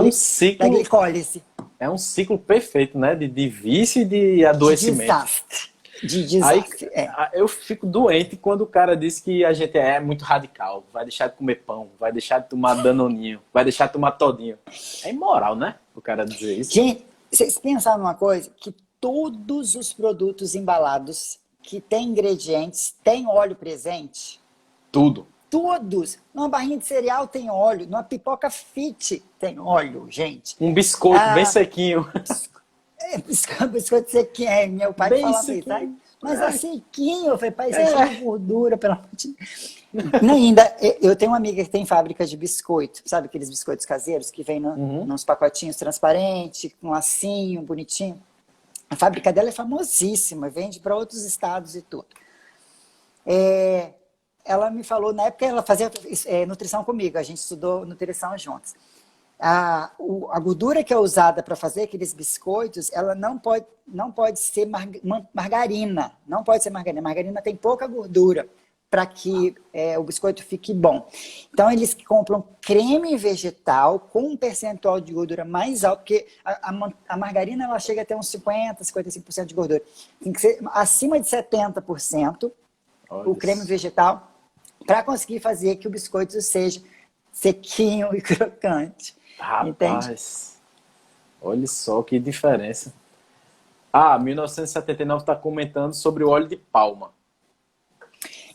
um ciclo. Da glicólise. É um ciclo perfeito, né? De vício e de adoecimento. De desastre. Aí, eu fico doente quando o cara diz que a gente é muito radical. Vai deixar de comer pão, vai deixar de tomar danoninho, vai deixar de tomar todinho. É imoral, né? O cara dizer isso. Gente, vocês pensaram numa coisa? Que todos os produtos embalados que têm ingredientes têm óleo presente? Tudo. Todos. Numa barrinha de cereal tem óleo. Numa pipoca fit tem óleo, gente. Um biscoito bem sequinho. Biscoito sequinho. Meu pai bem falava isso, sabe? Mas é sequinho. Eu falei, pai, isso é gordura, pelo amor de Deus. Ainda, eu tenho uma amiga que tem fábrica de biscoito. Sabe aqueles biscoitos caseiros que vem nos pacotinhos transparentes, com lacinho, bonitinho? A fábrica dela é famosíssima. Vende para outros estados e tudo. Ela me falou, na época ela fazia nutrição comigo, a gente estudou nutrição juntos. A gordura que é usada para fazer aqueles biscoitos, ela não pode ser margarina. Não pode ser margarina. Margarina tem pouca gordura para que o biscoito fique bom. Então, eles compram creme vegetal com um percentual de gordura mais alto, porque a margarina ela chega até uns 50%, 55% de gordura. Tem que ser acima de 70% o creme vegetal para conseguir fazer que o biscoito seja sequinho e crocante. Rapaz, entende? olha só que diferença. 1979 está comentando sobre o óleo de palma.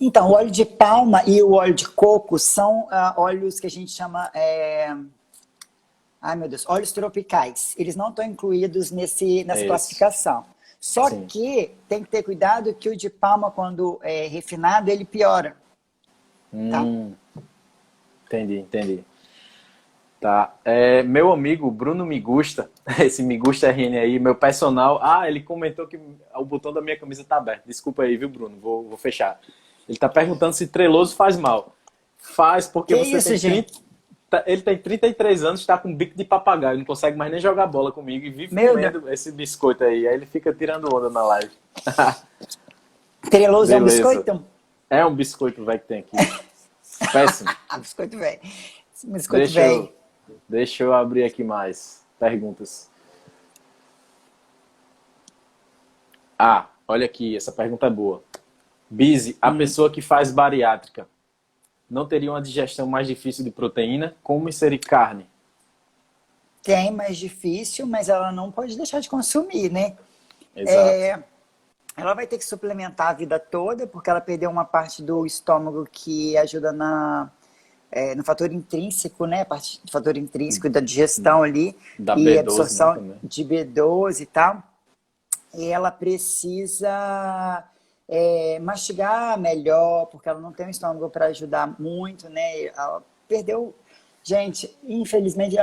Então, o óleo de palma e o óleo de coco são óleos que a gente chama... Ai, meu Deus, óleos tropicais. Eles não estão incluídos nessa classificação. Só Sim. que tem que ter cuidado que o de palma, quando é refinado, ele piora. Tá? Entendi. Tá. Meu amigo Bruno Migusta, esse Migusta RN aí, meu personal. Ele comentou que o botão da minha camisa tá aberto. Desculpa aí, viu, Bruno? Vou fechar. Ele tá perguntando se treloso faz mal. Faz, porque Que você isso, tem gente? Ele tem 33 anos, está com bico de papagaio, não consegue mais nem jogar bola comigo e vive Meu comendo esse biscoito aí. Aí ele fica tirando onda na live. Treloso é um Beleza. biscoito? É um biscoito velho que tem aqui. Péssimo. Biscoito velho. Biscoito velho. Deixa eu abrir aqui mais perguntas. Olha aqui, essa pergunta é boa. Bizi, a pessoa que faz bariátrica não teria uma digestão mais difícil de proteína? Como inserir carne? Tem mais difícil, mas ela não pode deixar de consumir, né? Exato. Ela vai ter que suplementar a vida toda, porque ela perdeu uma parte do estômago que ajuda no fator intrínseco, né? A parte do fator intrínseco da digestão ali. Da e B12, absorção né, de B12 e tal. E ela precisa mastigar melhor, porque ela não tem um estômago para ajudar muito, né? Ela perdeu... Gente, infelizmente,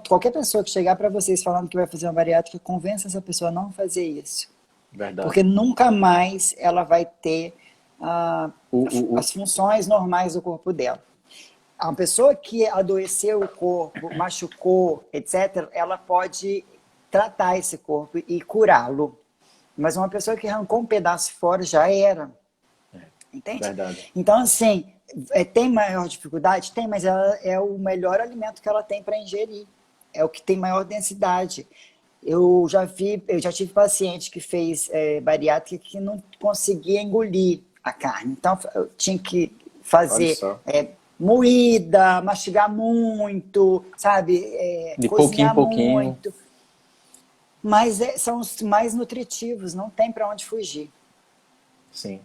qualquer pessoa que chegar para vocês falando que vai fazer uma bariátrica, convença essa pessoa a não fazer isso. Verdade. Porque nunca mais ela vai ter as funções normais do corpo dela. A pessoa que adoeceu o corpo, machucou, etc., ela pode tratar esse corpo e curá-lo. Mas uma pessoa que arrancou um pedaço fora já era. Entende? Verdade. Então, assim, tem maior dificuldade? Tem, mas ela é o melhor alimento que ela tem para ingerir. É o que tem maior densidade. Eu já tive paciente que fez bariátrica que não conseguia engolir a carne. Então, eu tinha que fazer moída, mastigar muito, sabe? De pouquinho em pouquinho. Muito. Mas são os mais nutritivos, não tem para onde fugir. Sim.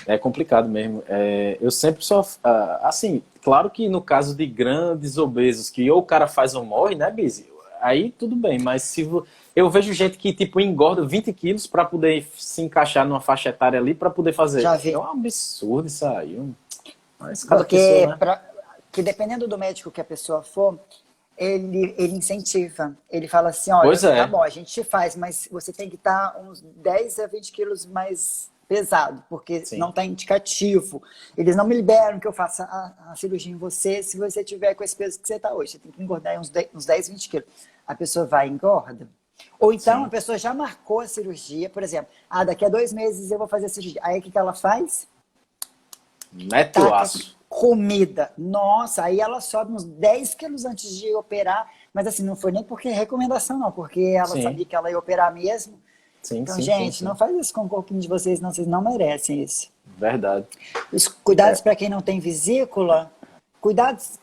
É complicado mesmo. Eu sempre só... assim, claro que no caso de grandes obesos, que ou o cara faz ou morre, né, Bizi? Aí tudo bem, mas se eu vejo gente que tipo engorda 20 quilos para poder se encaixar numa faixa etária ali para poder fazer. Já vi. É um absurdo isso aí. Mas porque pessoa, né? que dependendo do médico que a pessoa for, ele incentiva. Ele fala assim, olha, Pois é. Tá bom, a gente te faz, mas você tem que estar uns 10 a 20 quilos mais pesado, porque Sim. não está indicativo. Eles não me liberam que eu faça a cirurgia em você se você tiver com esse peso que você está hoje. Você tem que engordar uns 10, 20 quilos. A pessoa vai e engorda. Ou então Sim. a pessoa já marcou a cirurgia, por exemplo, daqui a 2 meses eu vou fazer a cirurgia. Aí o que ela faz? Mete o aço. Comida. Nossa, aí ela sobe uns 10 quilos antes de operar, mas assim, não foi nem porque é recomendação, não, porque ela sabia que ela ia operar mesmo. Sim, então, sim, gente, sim. não faz isso com o corpinho de vocês, não, vocês não merecem isso. Verdade. Os cuidados para quem não tem vesícula, cuidados...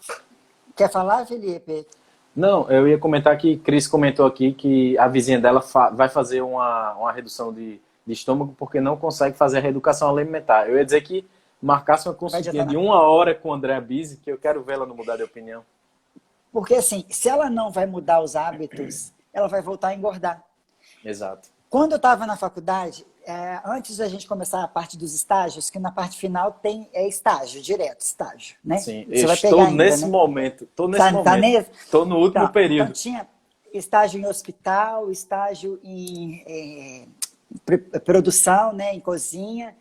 Quer falar, Felipe? Não, eu ia comentar que Cris comentou aqui que a vizinha dela vai fazer uma redução de estômago porque não consegue fazer a reeducação alimentar. Eu ia dizer que marcasse uma consultinha de 1 hora com a Andrea Bizi, que eu quero vê-la não mudar de opinião. Porque assim, se ela não vai mudar os hábitos, ela vai voltar a engordar. Exato. Quando eu estava na faculdade, antes da gente começar a parte dos estágios, que na parte final tem estágio, direto, estágio, né? Sim, você vai estou pegar ainda, nesse né? momento. Estou nesse momento. Estou no último período. Então tinha estágio em hospital, estágio em produção, né, em cozinha.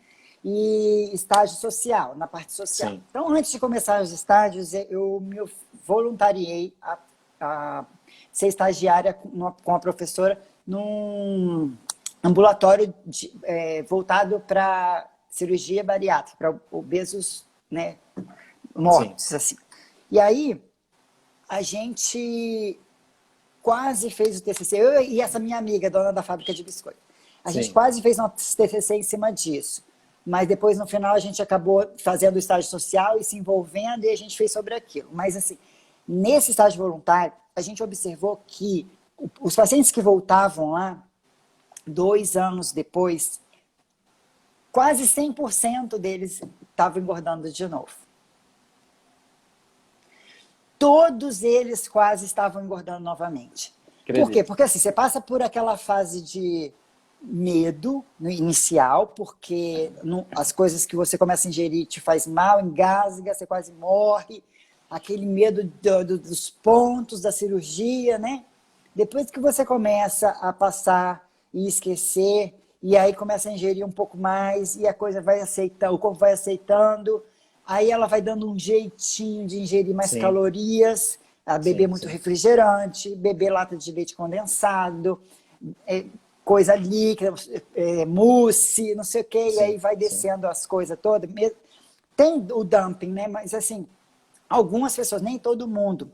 e estágio social, na parte social. Sim. Então, antes de começar os estágios, eu me voluntariei a ser estagiária com a professora num ambulatório voltado para cirurgia bariátrica, para obesos, né, mortos, Sim. assim. E aí, a gente quase fez o TCC, eu e essa minha amiga, dona da fábrica de biscoito. A gente Sim. quase fez nosso TCC em cima disso. Mas depois, no final, a gente acabou fazendo o estágio social e se envolvendo, e a gente fez sobre aquilo. Mas, assim, nesse estágio voluntário, a gente observou que os pacientes que voltavam lá, 2 anos depois, quase 100% deles estavam engordando de novo. Todos eles quase estavam engordando novamente. Acredito. Por quê? Porque assim, você passa por aquela fase de medo no inicial, porque as coisas que você começa a ingerir te faz mal, engasga, você quase morre, aquele medo dos pontos da cirurgia, né? Depois que você começa a passar e esquecer, e aí começa a ingerir um pouco mais, e a coisa vai aceitando, o corpo vai aceitando, aí ela vai dando um jeitinho de ingerir mais Sim. calorias, a beber muito refrigerante, beber lata de leite condensado, coisa líquida, mousse, não sei o quê, e aí vai descendo as coisas todas. Tem o dumping, né? Mas assim, algumas pessoas, nem todo mundo.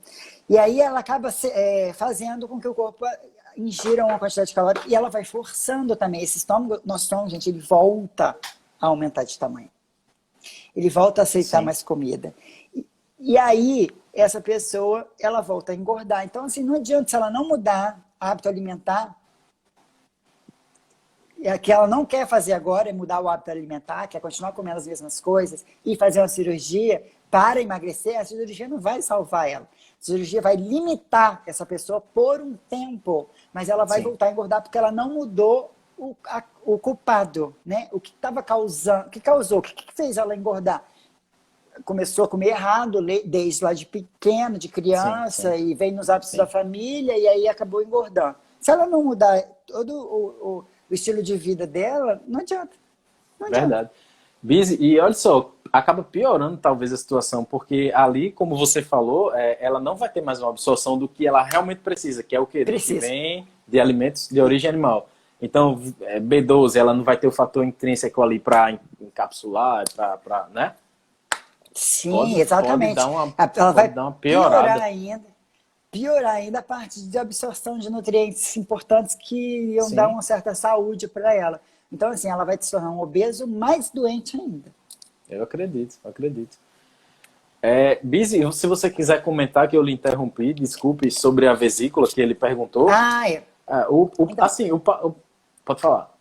E aí ela acaba fazendo com que o corpo ingira uma quantidade de calorias e ela vai forçando também. Esse estômago, nosso estômago, gente, ele volta a aumentar de tamanho. Ele volta a aceitar mais comida. E aí, essa pessoa, ela volta a engordar. Então, assim, não adianta, se ela não mudar hábito alimentar, que ela não quer fazer agora é mudar o hábito alimentar, quer continuar comendo as mesmas coisas e fazer uma cirurgia para emagrecer, a cirurgia não vai salvar ela. A cirurgia vai limitar essa pessoa por um tempo, mas ela vai voltar a engordar porque ela não mudou o culpado, né? O que estava causando, o que causou, o que fez ela engordar? Começou a comer errado desde lá de pequeno, de criança, e vem nos hábitos da família e aí acabou engordando. Se ela não mudar todo o estilo de vida dela, não adianta. Não adianta. Verdade. Bizi, e olha só, acaba piorando talvez a situação, porque ali, como você falou, ela não vai ter mais uma absorção do que ela realmente precisa, que é o quê? Do que vem de alimentos de origem animal. Então, B12, ela não vai ter o fator intrínseco ali para encapsular, para, né? Sim, exatamente. Ela vai dar uma piorada. Piorar ainda a parte de absorção de nutrientes importantes que iam dar uma certa saúde para ela. Então, assim, ela vai se tornar um obeso mais doente ainda. Eu acredito. Bizi, se você quiser comentar, que eu lhe interrompi, desculpe, sobre a vesícula que ele perguntou. Pode falar.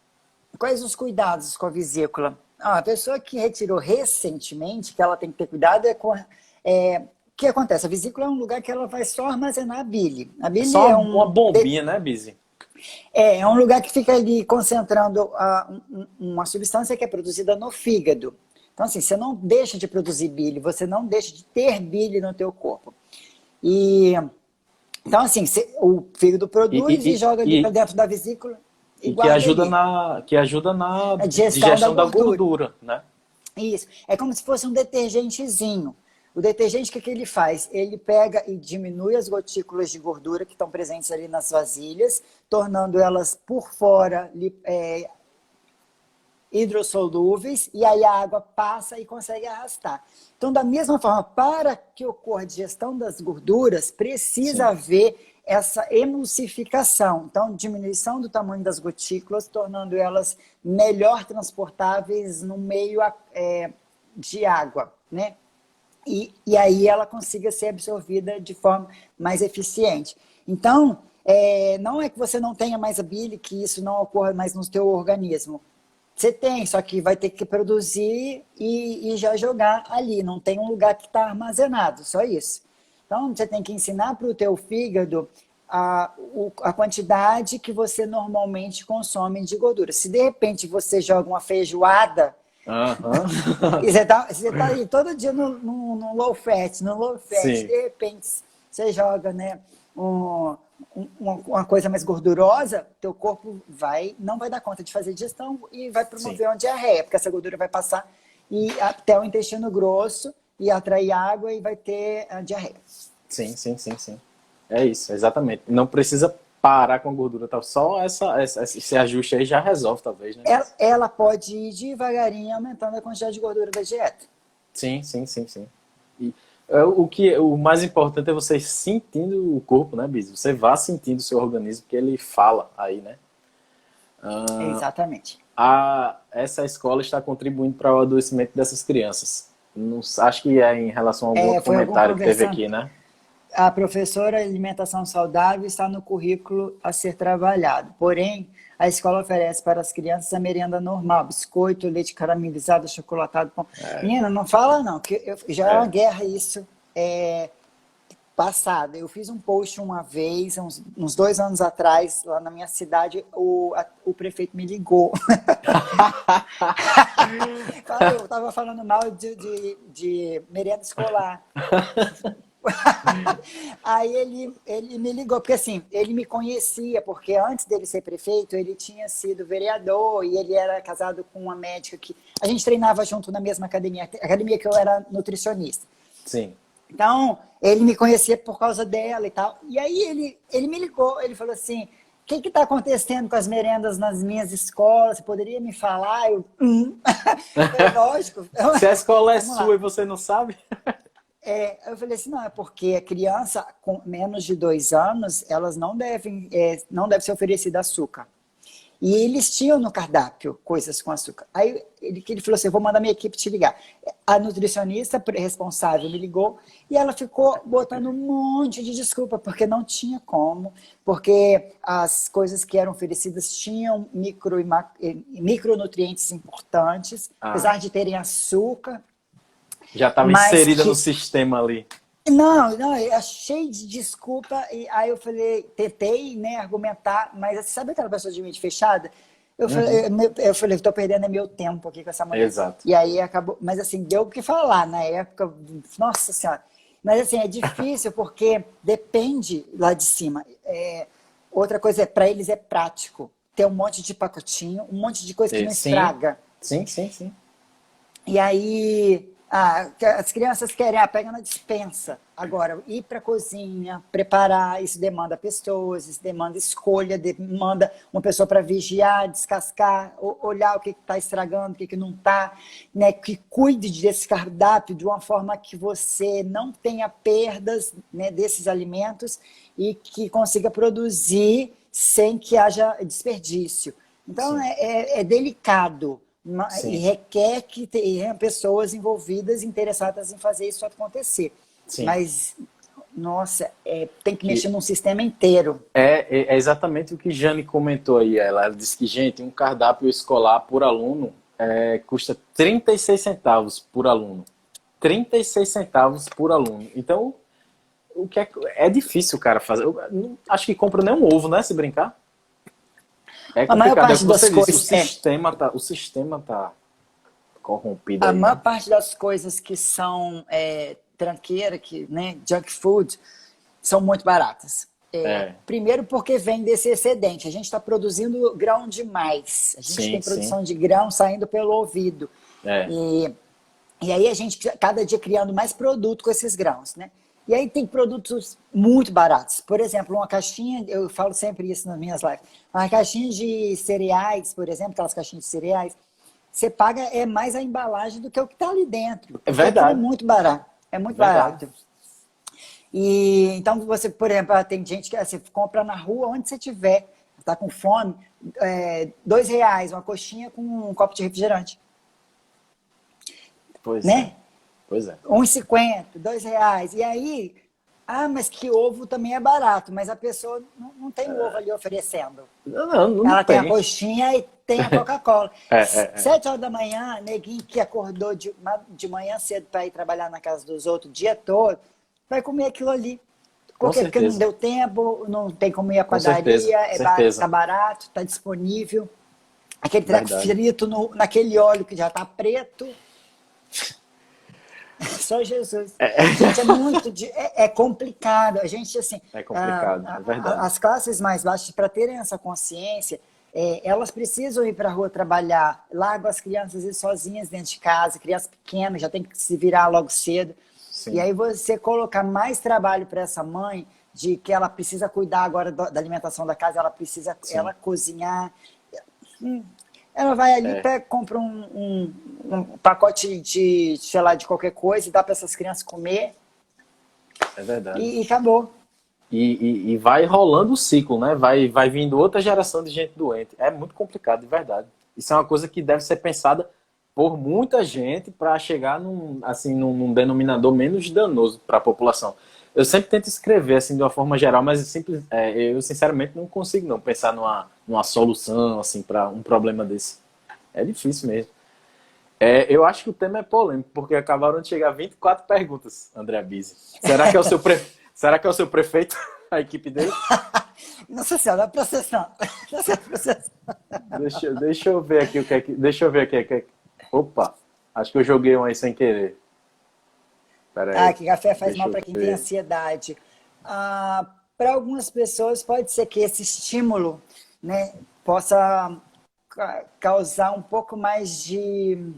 Quais os cuidados com a vesícula? A pessoa que retirou recentemente, que ela tem que ter cuidado, o que acontece? A vesícula é um lugar que ela vai só armazenar a bile. A bile só uma bombinha, né, Bizi? É um lugar que fica ali concentrando uma substância que é produzida no fígado. Então, assim, você não deixa de produzir bile, você não deixa de ter bile no teu corpo. Então, assim, o fígado produz e joga ali para dentro da vesícula. E que ajuda na digestão da gordura, né? Isso. É como se fosse um detergentezinho. O detergente, o que ele faz? Ele pega e diminui as gotículas de gordura que estão presentes ali nas vasilhas, tornando elas por fora hidrossolúveis, e aí a água passa e consegue arrastar. Então, da mesma forma, para que ocorra a digestão das gorduras, precisa haver essa emulsificação. Então, diminuição do tamanho das gotículas, tornando elas melhor transportáveis no meio de água, né? E aí ela consiga ser absorvida de forma mais eficiente. Então, não é que você não tenha mais a bile, que isso não ocorra mais no teu organismo. Você tem, só que vai ter que produzir e já jogar ali. Não tem um lugar que está armazenado, só isso. Então, você tem que ensinar para o teu fígado a quantidade que você normalmente consome de gordura. Se, de repente, você joga uma feijoada... e você tá aí todo dia no low fat, de repente você joga, né, uma coisa mais gordurosa, teu corpo não vai dar conta de fazer digestão e vai Sim, promover uma diarreia, porque essa gordura vai passar até o intestino grosso e atrair água e vai ter a diarreia. sim, sim, sim, sim. É isso, exatamente. Não precisa parar com a gordura, tá? Só esse ajuste aí já resolve, talvez, né? Ela pode ir devagarinho aumentando a quantidade de gordura da dieta. Sim, sim, sim, sim. E o mais importante é você sentindo o corpo, né, Bis? Você vá sentindo o seu organismo, que ele fala aí, né? Exatamente. Essa escola está contribuindo para o adoecimento dessas crianças. Não, acho que é em relação a algum outro Foi algum comentário que teve conversando. aqui, né? A professora alimentação saudável está no currículo a ser trabalhado. Porém, a escola oferece para as crianças a merenda normal, biscoito, leite caramelizado, chocolatado, pão. Menina, não fala não, que já é uma É. guerra isso passada. Eu fiz um post uma vez, uns 2 anos atrás, lá na minha cidade, o prefeito me ligou. Eu estava falando mal de merenda escolar. Aí ele me ligou, porque assim, ele me conhecia, porque antes dele ser prefeito, ele tinha sido vereador e ele era casado com uma médica que a gente treinava junto na mesma academia que eu era nutricionista. Sim. Então, ele me conhecia por causa dela e tal. E aí ele me ligou, ele falou assim, o que está acontecendo com as merendas nas minhas escolas? Você poderia me falar? Falei, lógico. Se a escola é Vamos lá. sua e você não sabe? Eu falei assim, não, é porque a criança com menos de 2 anos, elas não deve ser oferecida açúcar. E eles tinham no cardápio coisas com açúcar. Aí ele falou assim, eu vou mandar minha equipe te ligar. A nutricionista responsável me ligou e ela ficou botando um monte de desculpa, porque não tinha como, porque as coisas que eram oferecidas tinham micronutrientes importantes, apesar de terem açúcar, Já estava mas inserida no que sistema ali. não, eu achei de desculpa, e aí eu falei, tentei, né, argumentar, mas sabe aquela pessoa de mente fechada? Eu falei, estou perdendo meu tempo aqui com essa mulher. Exato. E aí acabou, mas assim, deu o que falar na época, nossa senhora. Mas assim, é difícil porque depende lá de cima. Outra coisa, para eles é prático, ter um monte de pacotinho, um monte de coisa que não Sim, estraga. sim, sim, sim. E aí, as crianças querem, pega na despensa. Agora, ir para a cozinha, preparar, isso demanda pessoas, isso demanda escolha, demanda uma pessoa para vigiar, descascar, olhar o que está estragando, o que não está, né? Que cuide desse cardápio de uma forma que você não tenha perdas, né, desses alimentos e que consiga produzir sem que haja desperdício. Então, Sim, é delicado. E sim, requer que tenha pessoas envolvidas, interessadas em fazer isso acontecer. sim. Mas, nossa, tem que mexer Que num sistema inteiro. é exatamente o que Jane comentou aí. Ela disse que, gente, um cardápio escolar por aluno custa 36 centavos por aluno. 36 centavos por aluno. Então, o que é difícil, cara, fazer. Eu não, acho que compra nem um ovo, né, se brincar. É A maior complicado, é o parte que das você disse, coisas, o sistema tá corrompido a aí, maior né? parte das coisas que são tranqueira, né, junk food, são muito baratas. É, Primeiro porque vem desse excedente. A gente está produzindo grão demais. A gente sim, tem sim, produção de grão saindo pelo ouvido. é, E aí a gente, cada dia, criando mais produto com esses grãos, né? E aí tem produtos muito baratos. Por exemplo, uma caixinha, eu falo sempre isso nas minhas lives, uma caixinha de cereais, por exemplo, aquelas caixinhas de cereais, você paga mais a embalagem do que o que está ali dentro, é porque aquilo é verdade, muito barato. É é muito verdade. barato. E então você, por exemplo, tem gente que você compra na rua onde você estiver, está com fome, R$ 2, uma coxinha com um copo de refrigerante, Pois é, né? pois é. 1,50, R$ 2. E aí, mas que ovo também é barato, mas a pessoa não tem o ovo ali oferecendo. Não Ela tem a tem. coxinha e tem a Coca-Cola. É. 7 horas da manhã, neguinho que acordou de manhã cedo para ir trabalhar na casa dos outros o dia todo, vai comer aquilo ali. Com Por quê? Porque não certeza, deu tempo, não tem como ir à com certeza, padaria, tá certeza. barato, está disponível. Aquele treco Verdade. frito naquele óleo que já está preto. só Jesus. Gente, é muito... É complicado. A gente, assim... É complicado, é verdade. As classes mais baixas, para terem essa consciência, elas precisam ir para a rua trabalhar. Largam as crianças ir sozinhas dentro de casa, crianças pequenas, já tem que se virar logo cedo. Sim. E aí você colocar mais trabalho para essa mãe, de que ela precisa cuidar agora da alimentação da casa, ela precisa ela cozinhar. Ela vai ali, compra um pacote de, sei lá, de qualquer coisa e dá para essas crianças comer. É verdade. E acabou. E vai rolando o ciclo, né? Vai vindo outra geração de gente doente. É muito complicado, de verdade. Isso é uma coisa que deve ser pensada por muita gente para chegar num denominador menos danoso para a população. Eu sempre tento escrever assim de uma forma geral, mas eu sinceramente não consigo não pensar numa solução assim para um problema desse. É difícil mesmo. Eu acho que o tema é polêmico, porque acabaram de chegar 24 perguntas, André Bise. Será que é o seu Será que é o seu prefeito, a equipe dele? Nossa senhora, é processando. Deixa eu ver aqui o que é que. Deixa eu ver aqui. Opa, acho que eu joguei um aí sem querer. Que café faz mal para quem tem ansiedade. Para algumas pessoas pode ser que esse estímulo, né, possa causar um pouco mais de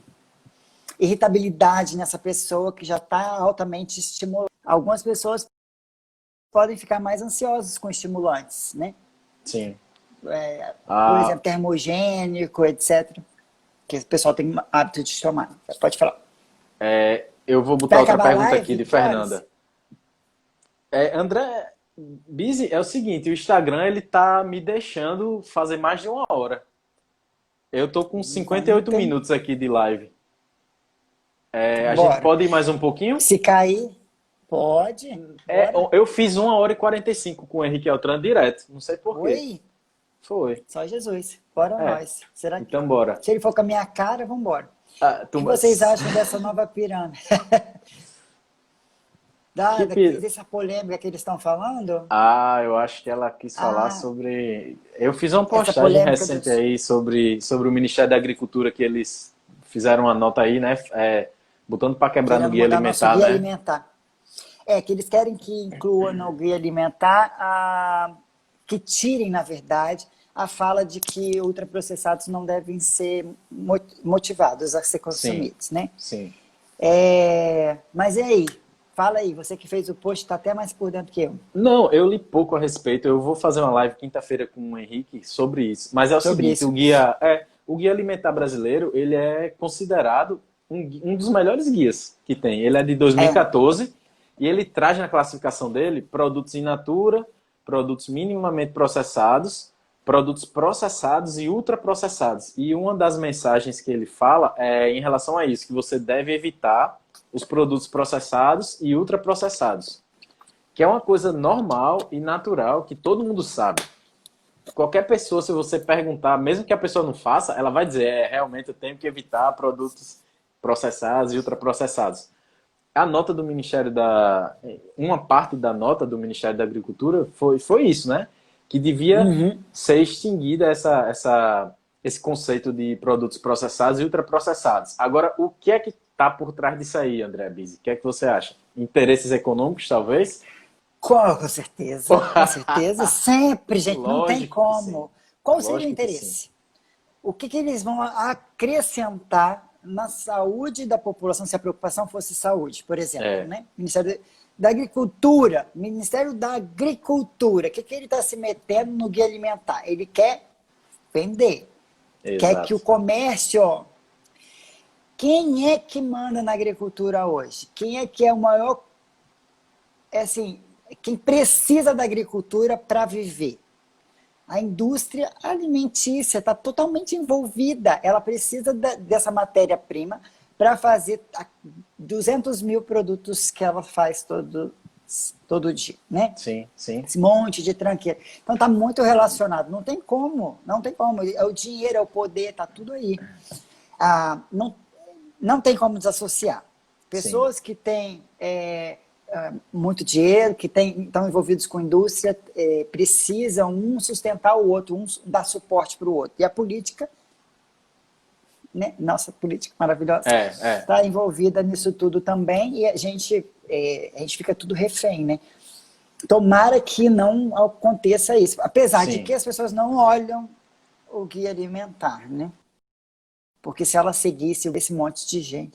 irritabilidade nessa pessoa que já está altamente estimulada. Algumas pessoas podem ficar mais ansiosas com estimulantes, né? Sim. Por exemplo, termogênico, etc. Que o pessoal tem hábito de tomar. Pode falar. Eu vou botar outra pergunta aqui de Fernanda. André Bise, é o seguinte, o Instagram ele tá me deixando fazer mais de 1 hora. Eu tô com 58 minutos aqui de live. A gente pode ir mais um pouquinho? Se cair, pode. Eu fiz 1 hora e 45 com o Henrique Altran direto. Não sei por quê. Oi? Foi. Só Jesus. Bora nós. Será que... Então bora. Se ele for com a minha cara, vamos embora. O que vocês acham dessa nova pirâmide? Dessa polêmica que eles estão falando? Eu acho que ela quis falar sobre... Eu fiz uma postagem recente aí sobre o Ministério da Agricultura, que eles fizeram uma nota aí, né? Botando para quebrar no guia alimentar, né? Alimentar. Que eles querem que inclua no guia alimentar, que tirem, na verdade, a fala de que ultraprocessados não devem ser motivados a ser consumidos, né? Sim. Mas e aí? Fala aí, você que fez o post está até mais por dentro que eu. Não, eu li pouco a respeito. Eu vou fazer uma live quinta-feira com o Henrique sobre isso. Mas é o seguinte, o guia alimentar brasileiro, ele é considerado um dos melhores guias que tem. Ele é de 2014 e ele traz na classificação dele produtos in natura, produtos minimamente processados, produtos processados e ultraprocessados. E uma das mensagens que ele fala é em relação a isso, que você deve evitar os produtos processados e ultraprocessados, que é uma coisa normal e natural que todo mundo sabe. Qualquer pessoa, se você perguntar, mesmo que a pessoa não faça, ela vai dizer, realmente eu tenho que evitar produtos processados e ultraprocessados. A nota do Ministério uma parte da nota do Ministério da Agricultura foi isso, né? Que devia ser extinguida esse conceito de produtos processados e ultraprocessados. Agora, o que é que está por trás disso aí, André Bise? O que é que você acha? Interesses econômicos, talvez? Com certeza. Com certeza. Sempre, gente. Lógico, não tem como. Qual seria o interesse? O que eles vão acrescentar na saúde da população, se a preocupação fosse saúde, por exemplo, né? Ministério da Agricultura. Ministério da Agricultura. O que ele está se metendo no guia alimentar? Ele quer vender. Exato. Quer que o comércio... Quem é que manda na agricultura hoje? Quem é que é o maior... quem precisa da agricultura para viver? A indústria alimentícia está totalmente envolvida. Ela precisa dessa matéria-prima para fazer 200 mil produtos que ela faz todo dia, né? Sim, sim. Esse monte de tranqueira. Então está muito relacionado. Não tem como. É o dinheiro, é o poder, está tudo aí. Não tem como desassociar. Pessoas que têm muito dinheiro, que estão envolvidos com indústria, precisam um sustentar o outro, um dar suporte para o outro. E a política né? Nossa política maravilhosa É. está envolvida nisso tudo também e a gente fica tudo refém, né? Tomara que não aconteça isso, apesar de Sim. que as pessoas não olham o guia alimentar, né? Porque se ela seguisse esse monte de gente.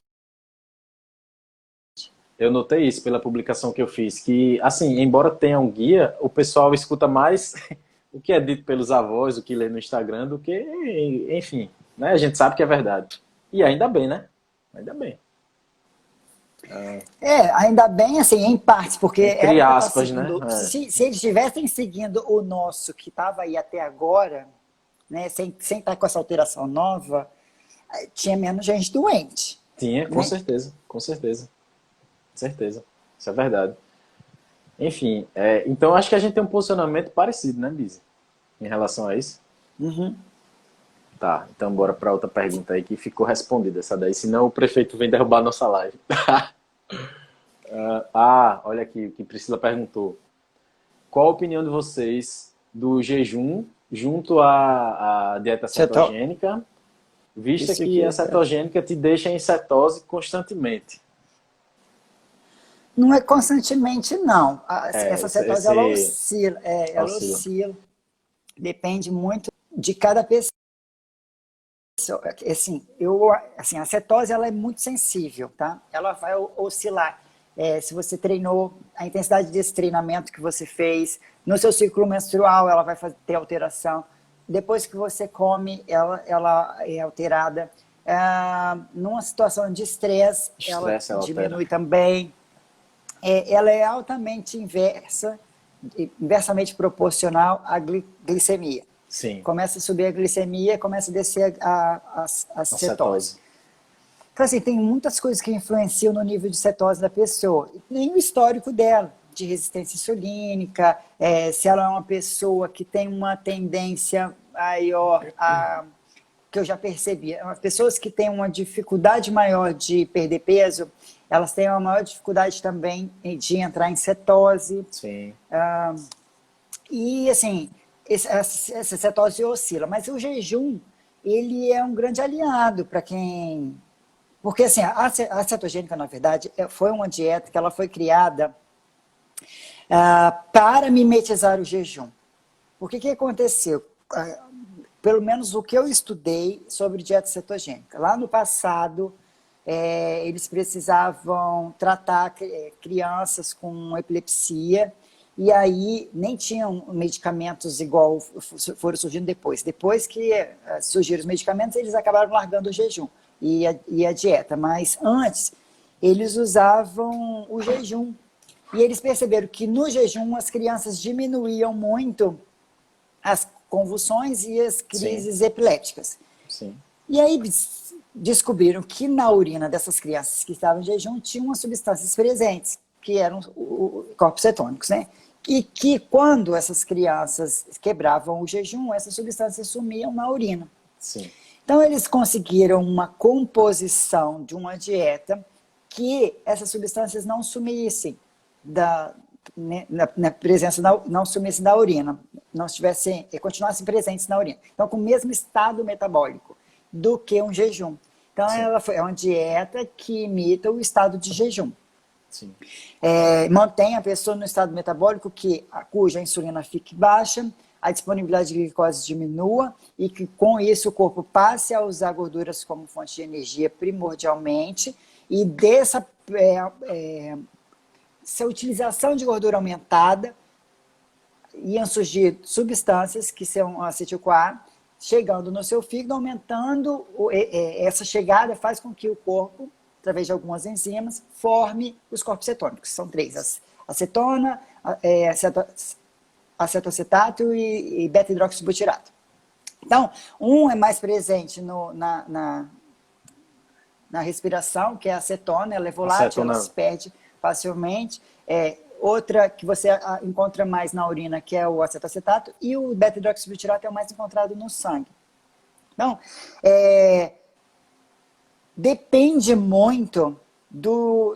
Eu notei isso pela publicação que eu fiz, que, assim, embora tenha um guia, o pessoal escuta mais o que é dito pelos avós, o que lê no Instagram, do que, enfim, né? A gente sabe que é verdade. E ainda bem, né? Ainda bem. Ainda bem, assim, em partes, porque Entre era para estar aspas, né? seguindo. Se eles estivessem seguindo o nosso que estava aí até agora, né, sem estar com essa alteração nova, tinha menos gente doente, Tinha, com né? certeza, com certeza, certeza. Isso é verdade. Enfim, então acho que a gente tem um posicionamento parecido, né, Lizzy? Em relação a isso. Uhum. Tá, então bora para outra pergunta aí que ficou respondida essa daí, senão o prefeito vem derrubar a nossa live. Olha aqui o que Priscila perguntou. Qual a opinião de vocês do jejum junto à dieta Ceto... cetogênica, vista Isso que aqui a é... cetogênica te deixa em cetose constantemente? Não é constantemente, não. É, Essa cetose, ela auxila. oscila. Depende muito de cada pessoa. Assim, a cetose ela é muito sensível, tá? Ela vai oscilar. Se você treinou, a intensidade desse treinamento que você fez, no seu ciclo menstrual, ela vai ter alteração. Depois que você come, ela é alterada. Numa situação de estresse, ela Estresse ela altera. diminui também. Ela é altamente inversamente proporcional à glicemia. Sim, Começa a subir a glicemia, começa a descer a a cetose. cetose. Então, assim, tem muitas coisas que influenciam no nível de cetose da pessoa. Nem o histórico dela, de resistência insulínica, se ela é uma pessoa que tem uma tendência maior que eu já percebi, pessoas que têm uma dificuldade maior de perder peso, elas têm uma maior dificuldade também de entrar em cetose. Sim, E, assim, essa cetose oscila. Mas o jejum, ele é um grande aliado para quem... Porque, assim, a cetogênica, na verdade, foi uma dieta que ela foi criada para mimetizar o jejum. O que aconteceu? Pelo menos o que eu estudei sobre dieta cetogênica. Lá no passado, eles precisavam tratar crianças com epilepsia e aí nem tinham medicamentos igual foram surgindo depois. Depois que surgiram os medicamentos, eles acabaram largando o jejum e a dieta. Mas antes, eles usavam o jejum. E eles perceberam que no jejum as crianças diminuíam muito as convulsões e as sim, crises epilépticas. sim. E aí descobriram que na urina dessas crianças que estavam em jejum tinham umas substâncias presentes, que eram corpos cetônicos, né? E que quando essas crianças quebravam o jejum, essas substâncias sumiam na urina. Sim. Então eles conseguiram uma composição de uma dieta que essas substâncias não sumissem na presença, não sumissem da urina, não estivessem, continuassem presentes na urina. Então, com o mesmo estado metabólico do que um jejum. Então, é uma dieta que imita o estado de jejum. Sim. Mantém a pessoa no estado metabólico cuja insulina fique baixa, a disponibilidade de glicose diminua e que com isso o corpo passe a usar gorduras como fonte de energia primordialmente e dessa essa utilização de gordura aumentada iam surgir substâncias que são acetil-CoA chegando no seu fígado, aumentando essa chegada faz com que o corpo, através de algumas enzimas, forme os corpos cetônicos. São três: acetona, acetocetato e beta-hidroxibutirato. Então, um é mais presente na respiração, que é a acetona, ela é volátil, ela se perde facilmente. Outra que você encontra mais na urina, que é o acetocetato, e o beta-hidroxibutirato é o mais encontrado no sangue. Então, depende muito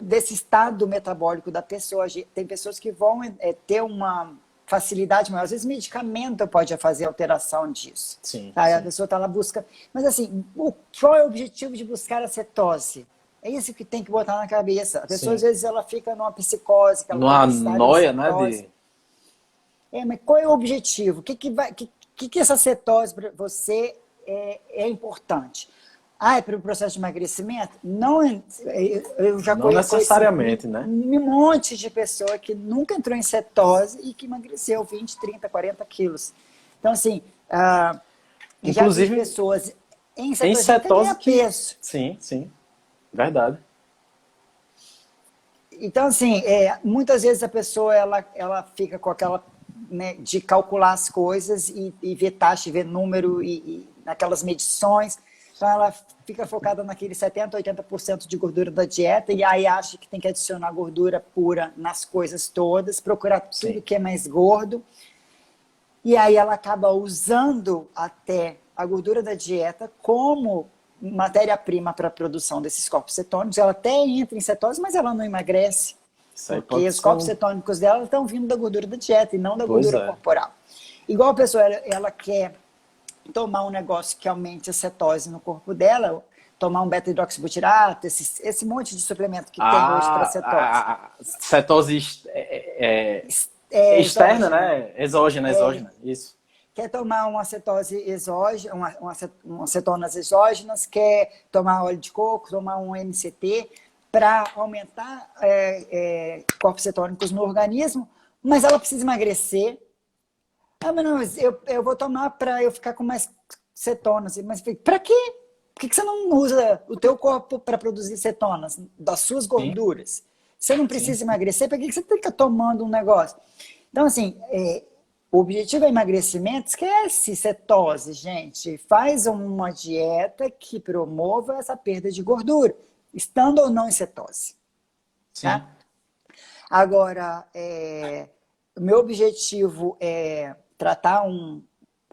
desse estado metabólico da pessoa. Tem pessoas que vão ter uma facilidade maior. Às vezes medicamento pode fazer alteração disso. Sim, Tá? A sim. pessoa está lá buscando. Mas assim, qual é o objetivo de buscar a cetose? É isso que tem que botar na cabeça. A pessoa, às Sim. vezes, ela fica numa psicose, que ela tem Numa necessidade de noia, né, cetose. Mas qual é o objetivo? O que essa cetose para você é importante? É para o processo de emagrecimento? Não, eu já não conheci necessariamente, né? um monte de pessoa que nunca entrou em cetose e que emagreceu 20, 30, 40 quilos. Então, assim, já vi Inclusive, pessoas em tem cetogênica cetose ganhar que... peso. Sim, sim, verdade. Então, assim, muitas vezes a pessoa ela fica com aquela, né, de calcular as coisas e ver taxa, ver número e naquelas medições. Então, ela fica focada naqueles 70%, 80% de gordura da dieta e aí acha que tem que adicionar gordura pura nas coisas todas, procurar tudo Sim, que é mais gordo. E aí ela acaba usando até a gordura da dieta como matéria-prima para a produção desses corpos cetônicos. Ela até entra em cetose, mas ela não emagrece, isso aí porque pode os ser corpos um... cetônicos dela estão vindo da gordura da dieta e não da Pois gordura é. corporal. Igual a pessoa, ela quer tomar um negócio que aumente a cetose no corpo dela, tomar um beta-hidroxibutirato, esse monte de suplemento que tem hoje para cetose. A cetose externa, Exógena. né? Exógena, exógena, isso. Quer tomar uma cetose exógena, uma cetonas exógenas, quer tomar óleo de coco, tomar um MCT para aumentar corpos cetônicos no organismo, mas ela precisa emagrecer. Mas não, eu vou tomar para eu ficar com mais cetonas. Mas para quê? Por que você não usa o teu corpo para produzir cetonas das suas Sim, gorduras? Você não sim, precisa sim. emagrecer, para que você fica tomando um negócio? Então, assim, o objetivo é emagrecimento, esquece cetose, gente. Faz uma dieta que promova essa perda de gordura, estando ou não em cetose. Sim. Tá? Agora, o meu objetivo é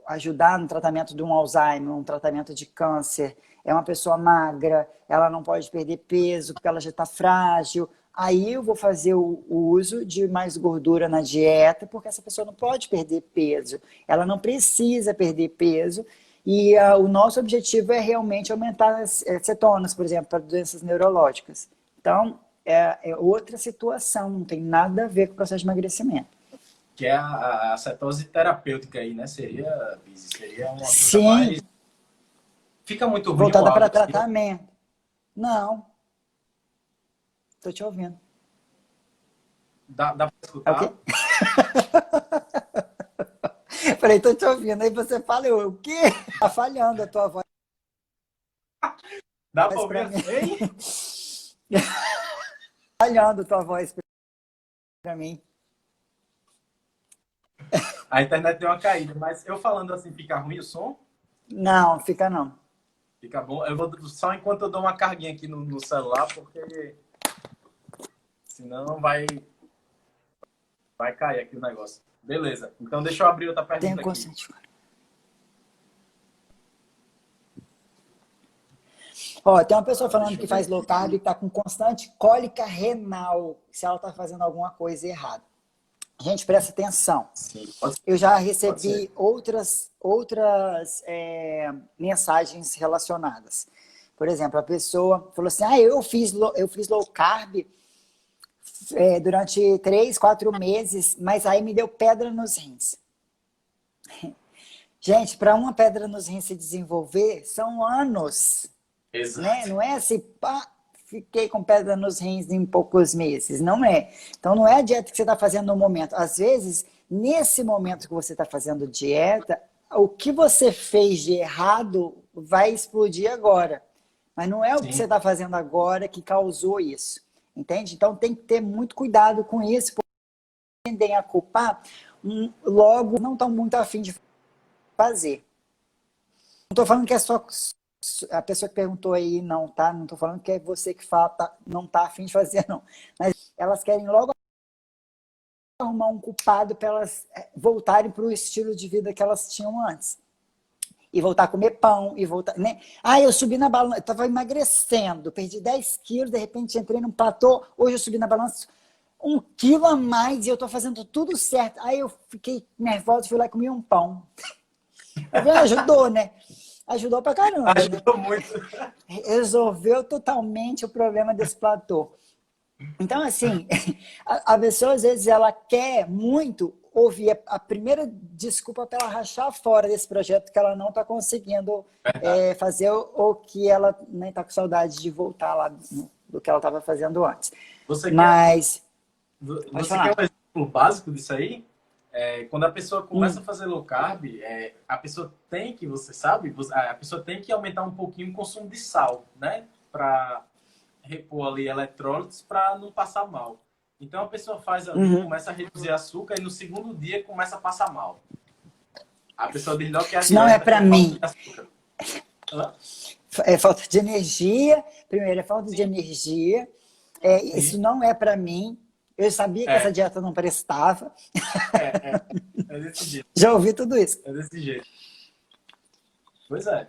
ajudar no tratamento de um Alzheimer, um tratamento de câncer. É uma pessoa magra, ela não pode perder peso porque ela já está frágil. Aí eu vou fazer o uso de mais gordura na dieta, porque essa pessoa não pode perder peso. Ela não precisa perder peso. E o nosso objetivo é realmente aumentar as cetonas, por exemplo, para doenças neurológicas. Então, é outra situação, não tem nada a ver com o processo de emagrecimento. Que é a cetose terapêutica aí, né? Seria uma coisa Sim, mais... Fica muito ruim o voltada para áudio, assim. tratamento. Não, estou te ouvindo. Dá pra É o quê? escutar? Falei, estou te ouvindo. Aí você fala, o quê? Tá falhando a tua voz Dá pra ouvir para mim. assim? Ei? Falhando a tua voz para mim. A internet deu uma caída, mas eu falando assim, fica ruim o som? Não, fica não. Fica bom. Eu vou só enquanto eu dou uma carguinha aqui no celular, porque senão vai cair aqui o negócio. Beleza. Então deixa eu abrir outra Tenho pergunta aqui. consciente. Ó, tem uma pessoa falando Deixa que eu ver faz low aqui. carb e está com constante cólica renal, se ela está fazendo alguma coisa errada. Gente, presta atenção. Sim, pode Eu já ser. recebi outras mensagens relacionadas. Por exemplo, a pessoa falou assim, eu fiz low carb durante 3, 4 meses, mas aí me deu pedra nos rins. Gente, para uma pedra nos rins se desenvolver, são anos, né? Exato. Não é assim, pá, fiquei com pedra nos rins em poucos meses. Não é. Então, não é a dieta que você está fazendo no momento. Às vezes, nesse momento que você está fazendo dieta, o que você fez de errado vai explodir agora. Mas não é o que você Sim. está fazendo agora que causou isso. Entende? Então, tem que ter muito cuidado com isso, porque tendem a culpar, logo não estão muito afim de fazer. Não estou falando que é só a pessoa que perguntou aí, não, tá? Não estou falando que é você que fala, não está afim de fazer, não. Mas elas querem logo arrumar um culpado para elas voltarem para o estilo de vida que elas tinham antes. E voltar a comer pão, e voltar, né? Eu subi na balança, eu estava emagrecendo, perdi 10 quilos, de repente entrei num platô, hoje eu subi na balança 1 quilo a mais e eu tô fazendo tudo certo. Aí eu fiquei nervosa, fui lá e comi um pão. Eu falei, ajudou, né? Ajudou pra caramba, né? Ajudou muito. Resolveu totalmente o problema desse platô. Então, assim, a pessoa, às vezes, ela quer muito ouvir a primeira desculpa para ela rachar fora desse projeto que ela não está conseguindo fazer ou que ela nem está com saudade de voltar lá do que ela estava fazendo antes. Você Mas... você quer um exemplo básico disso aí? Quando a pessoa começa a fazer low carb, a pessoa tem que, você sabe, a pessoa tem que aumentar um pouquinho o consumo de sal, né? Para repor ali eletrólitos para não passar mal. Então a pessoa faz ali, começa a reduzir açúcar e no segundo dia começa a passar mal. A pessoa diz, não, que isso não é para mim. É falta de energia. Primeiro, é falta de energia. Isso não é para mim. Eu sabia que essa dieta não prestava. É desse jeito. Já ouvi tudo isso. É desse jeito. Pois é.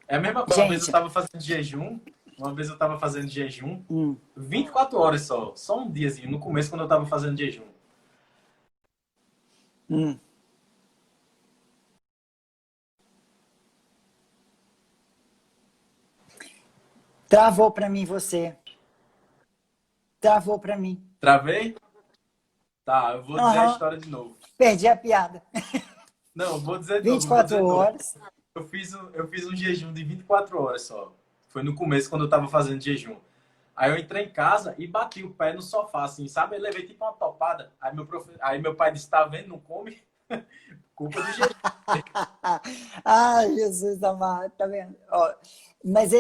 É a mesma coisa. Gente, uma vez eu estava fazendo jejum, 24 horas só um diazinho, no começo quando eu estava fazendo jejum. Travou para mim você. Travou para mim. Travei? Tá, eu vou dizer a história de novo. Perdi a piada. Não, vou dizer de 24 horas. Eu fiz um jejum de 24 horas só. Foi no começo, quando eu tava fazendo jejum. Aí eu entrei em casa e bati o pé no sofá, assim, sabe? Eu levei tipo uma topada. Aí meu pai disse, tá vendo? Não come? Culpa do jejum. Ai, Jesus amado, tá vendo? Ó, mas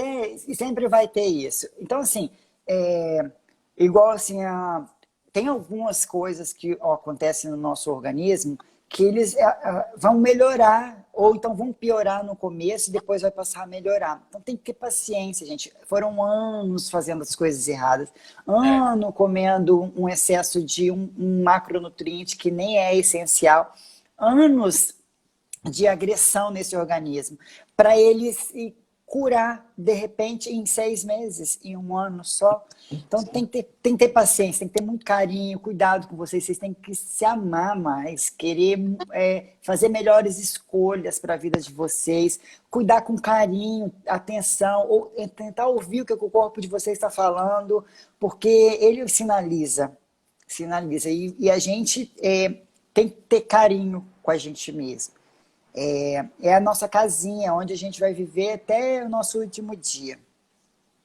sempre vai ter isso. Então, assim, igual assim, tem algumas coisas que acontecem no nosso organismo que eles vão melhorar ou então vão piorar no começo e depois vai passar a melhorar. Então tem que ter paciência, gente. Foram anos fazendo as coisas erradas, ano comendo um excesso de um macronutriente que nem é essencial, anos de agressão nesse organismo, para ele se curar, de repente, em 6 meses, em 1 ano só. Então, tem que ter paciência, tem que ter muito carinho, cuidado com vocês têm que se amar mais, querer fazer melhores escolhas para a vida de vocês, cuidar com carinho, atenção, ou tentar ouvir o que o corpo de vocês está falando, porque ele sinaliza. E a gente tem que ter carinho com a gente mesmo. É a nossa casinha, onde a gente vai viver até o nosso último dia.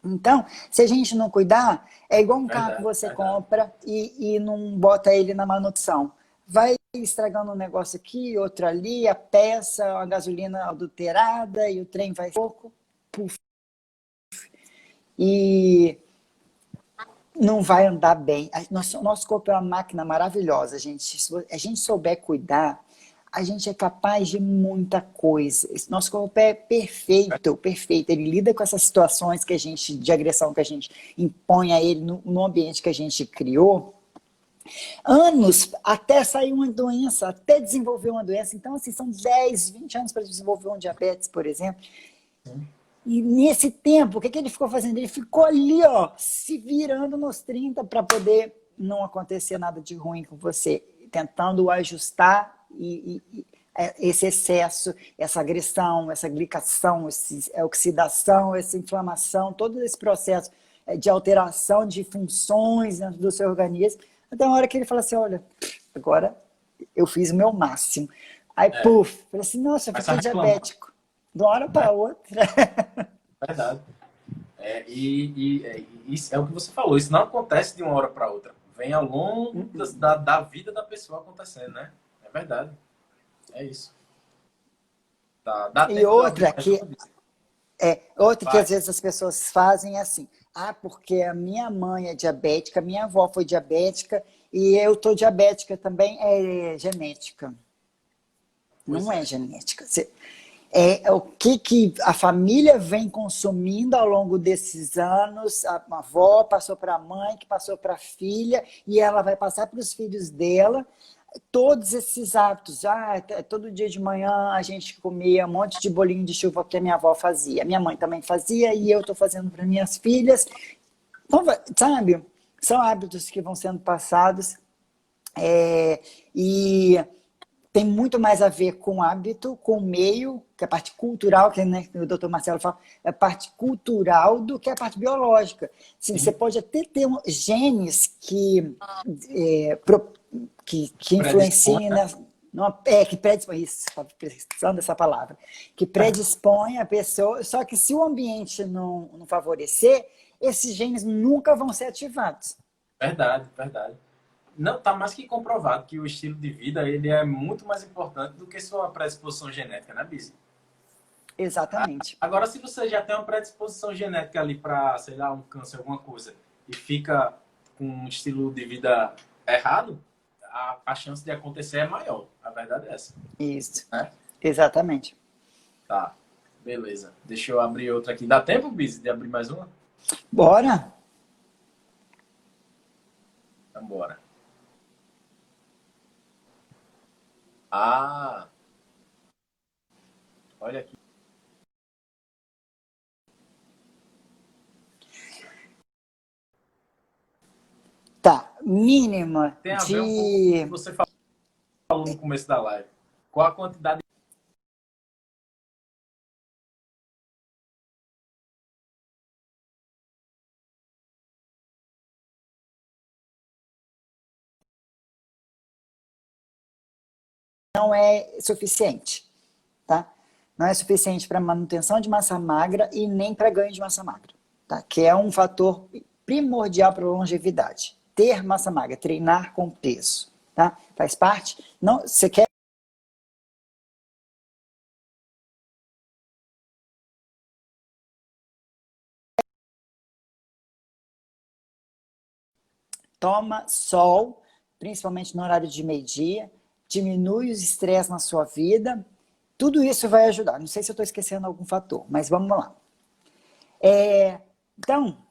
Então, se a gente não cuidar, é igual um carro que você compra e não bota ele na manutenção. Vai estragando um negócio aqui, outro ali, a peça, a gasolina adulterada e o trem vai pouco, puf. E não vai andar bem. Nosso corpo é uma máquina maravilhosa, gente. Se a gente souber cuidar, a gente é capaz de muita coisa. Nosso corpo é perfeito, perfeito. Ele lida com essas situações de agressão que a gente impõe a ele no ambiente que a gente criou. Anos até sair uma doença, até desenvolver uma doença. Então, assim, são 10, 20 anos para desenvolver um diabetes, por exemplo. E nesse tempo, o que ele ficou fazendo? Ele ficou ali, ó, se virando nos 30 para poder não acontecer nada de ruim com você, tentando ajustar esse excesso, essa agressão, essa glicação, essa oxidação, essa inflamação, todo esse processo de alteração de funções dentro do seu organismo, até uma hora que ele fala assim, olha, agora eu fiz o meu máximo. Aí, puf, falei assim, nossa, eu fiquei diabético. De uma hora para outra. Verdade. Isso é o que você falou, isso não acontece de uma hora para outra. Vem ao longo da vida da pessoa acontecendo, né? É verdade. É isso. Dá e outra que às vezes as pessoas fazem assim, porque a minha mãe é diabética, minha avó foi diabética e eu tô diabética também, é genética. Não é genética. O que a família vem consumindo ao longo desses anos, a avó passou para a mãe, que passou para a filha, e ela vai passar para os filhos dela, todos esses hábitos. Todo dia de manhã a gente comia um monte de bolinho de chuva que a minha avó fazia. Minha mãe também fazia e eu estou fazendo para minhas filhas. Então, sabe, São hábitos que vão sendo passados e tem muito mais a ver com o hábito, com o meio, que é a parte cultural, que, né, o doutor Marcelo fala, é a parte cultural do que a parte biológica. Sim, você pode até ter genes que Predispõe, influenciem, né? né? Que predispõe, isso, estava precisando dessa palavra, que predispõe a pessoa, só que se o ambiente não favorecer, esses genes nunca vão ser ativados. Verdade, verdade. Não, tá mais que comprovado que o estilo de vida ele é muito mais importante do que sua predisposição genética, né, Bisi? Exatamente. Agora, se você já tem uma predisposição genética ali para, sei lá, um câncer, alguma coisa, e fica com um estilo de vida errado, a chance de acontecer é maior. A verdade é essa. Isso, Né? exatamente. Tá, beleza. Deixa eu abrir outra aqui. Dá tempo, Bisi, de abrir mais uma? Bora? Então, bora. Ah, olha aqui. Tá, mínima Tem a ver um pouco com o que de... você falou no começo da live. Qual a quantidade não é suficiente, tá? Não é suficiente para manutenção de massa magra e nem para ganho de massa magra, tá? Que é um fator primordial para a longevidade. Ter massa magra, treinar com peso, tá? Faz parte. Não, você quer toma sol, principalmente no horário de meio-dia, diminui os estresses na sua vida, tudo isso vai ajudar. Não sei se eu estou esquecendo algum fator, mas vamos lá. Então,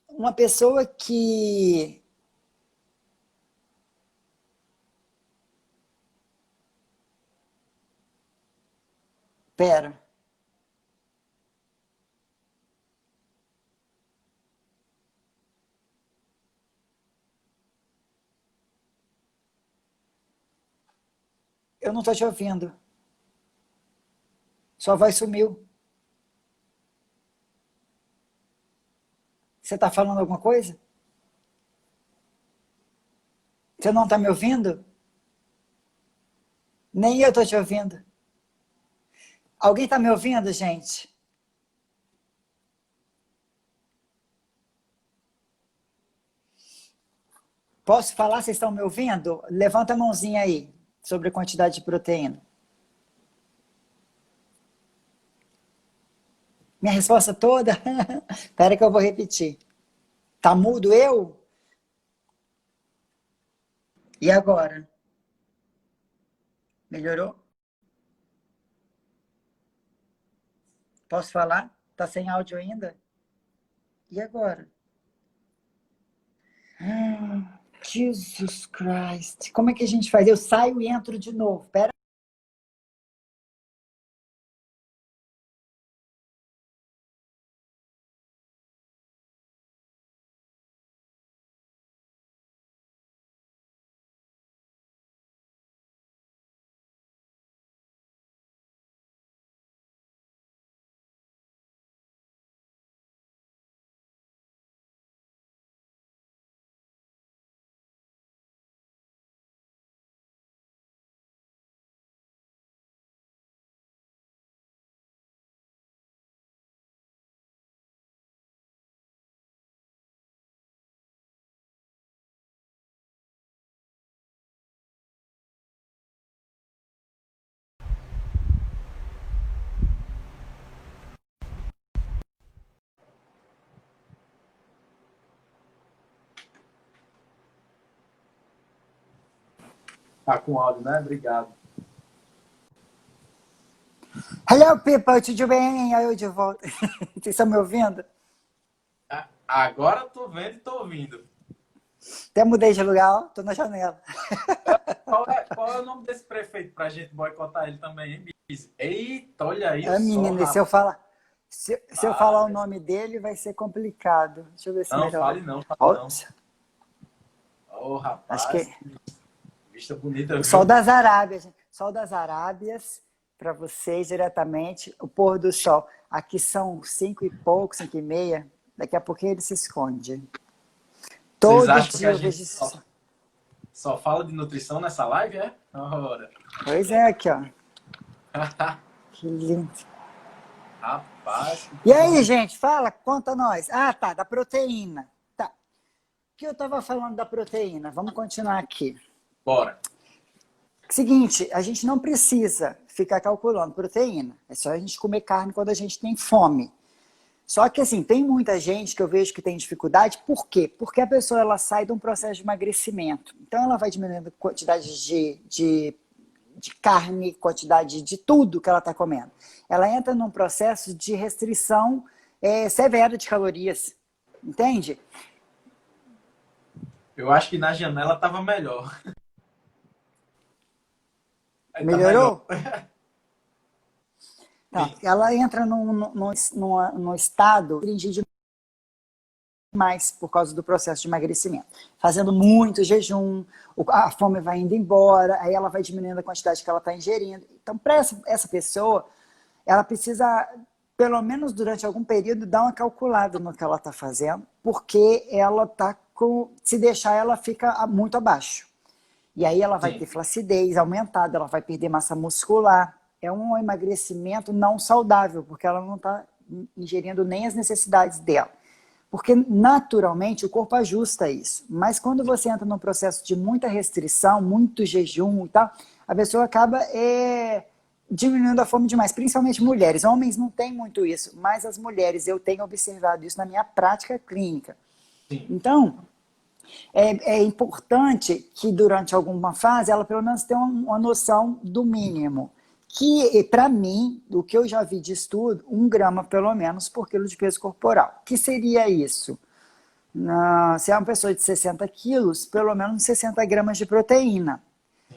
uma pessoa que... Pera. Eu não estou te ouvindo. Sua voz sumiu. Você está falando alguma coisa? Você não está me ouvindo? Nem eu estou te ouvindo. Alguém está me ouvindo, gente? Posso falar? Vocês estão me ouvindo? Levanta a mãozinha aí, sobre a quantidade de proteína. Minha resposta toda? Espera que eu vou repetir. Tá mudo eu? E agora? Melhorou? Posso falar? Tá sem áudio ainda? E agora? Jesus Christ. Como é que a gente faz? Eu saio e entro de novo. Espera. tá com áudio, né? Obrigado. Hello, people, tudo bem? Aí eu de volta. Vocês estão me ouvindo? Agora tô vendo e tô ouvindo. Até mudei de lugar, ó. Tô na janela. Qual é o nome desse prefeito pra gente boicotar ele também, hein, Bise? Eita, olha aí É, só, menina, se rapaz. eu falar... Se eu falar o nome dele, vai ser complicado. Deixa eu ver se Não, melhor. fale não, fale não. Nossa, Ô, rapaz, acho que vista bonita, o viu? Sol das Arábias, gente. Sol das Arábias, para vocês diretamente, o pôr do sol. Aqui são 5 e pouco, 5 e meia. Daqui a pouquinho ele se esconde. Vocês Todo acham que dia a eu gente vejo isso. só fala de nutrição nessa live, é? Ora. Pois é, aqui, ó. Que lindo. Rapaz, que E coisa aí, bonita. gente, fala, conta nós. Ah, tá, da proteína. Tá. O que eu estava falando da proteína? Vamos continuar aqui. Bora. Seguinte, a gente não precisa ficar calculando proteína. É só a gente comer carne quando a gente tem fome. Só que, assim, tem muita gente que eu vejo que tem dificuldade. Por quê? Porque a pessoa ela sai de um processo de emagrecimento. Então, ela vai diminuindo a quantidade de carne, quantidade de tudo que ela está comendo. Ela entra num processo de restrição severa de calorias. Entende? Eu acho que na janela tava melhor. Aí tá melhor. Melhorou? Tá. Sim. Ela entra num estado de mais por causa do processo de emagrecimento. Fazendo muito jejum, a fome vai indo embora, aí ela vai diminuindo a quantidade que ela está ingerindo. Então, para essa pessoa, ela precisa, pelo menos durante algum período, dar uma calculada no que ela está fazendo, porque ela está com. Se deixar, ela fica muito abaixo. E aí ela vai Sim. ter flacidez aumentada, ela vai perder massa muscular. É um emagrecimento não saudável, porque ela não está ingerindo nem as necessidades dela. Porque, naturalmente, o corpo ajusta isso. Mas quando você entra num processo de muita restrição, muito jejum e tal, a pessoa acaba diminuindo a fome demais, principalmente mulheres. Homens não têm muito isso, mas as mulheres, eu tenho observado isso na minha prática clínica. Sim. Então, é importante que durante alguma fase ela pelo menos tenha uma noção do mínimo. Que, para mim, do que eu já vi de estudo, 1 grama pelo menos por quilo de peso corporal. Que seria isso? Se é uma pessoa de 60 quilos, pelo menos 60 gramas de proteína.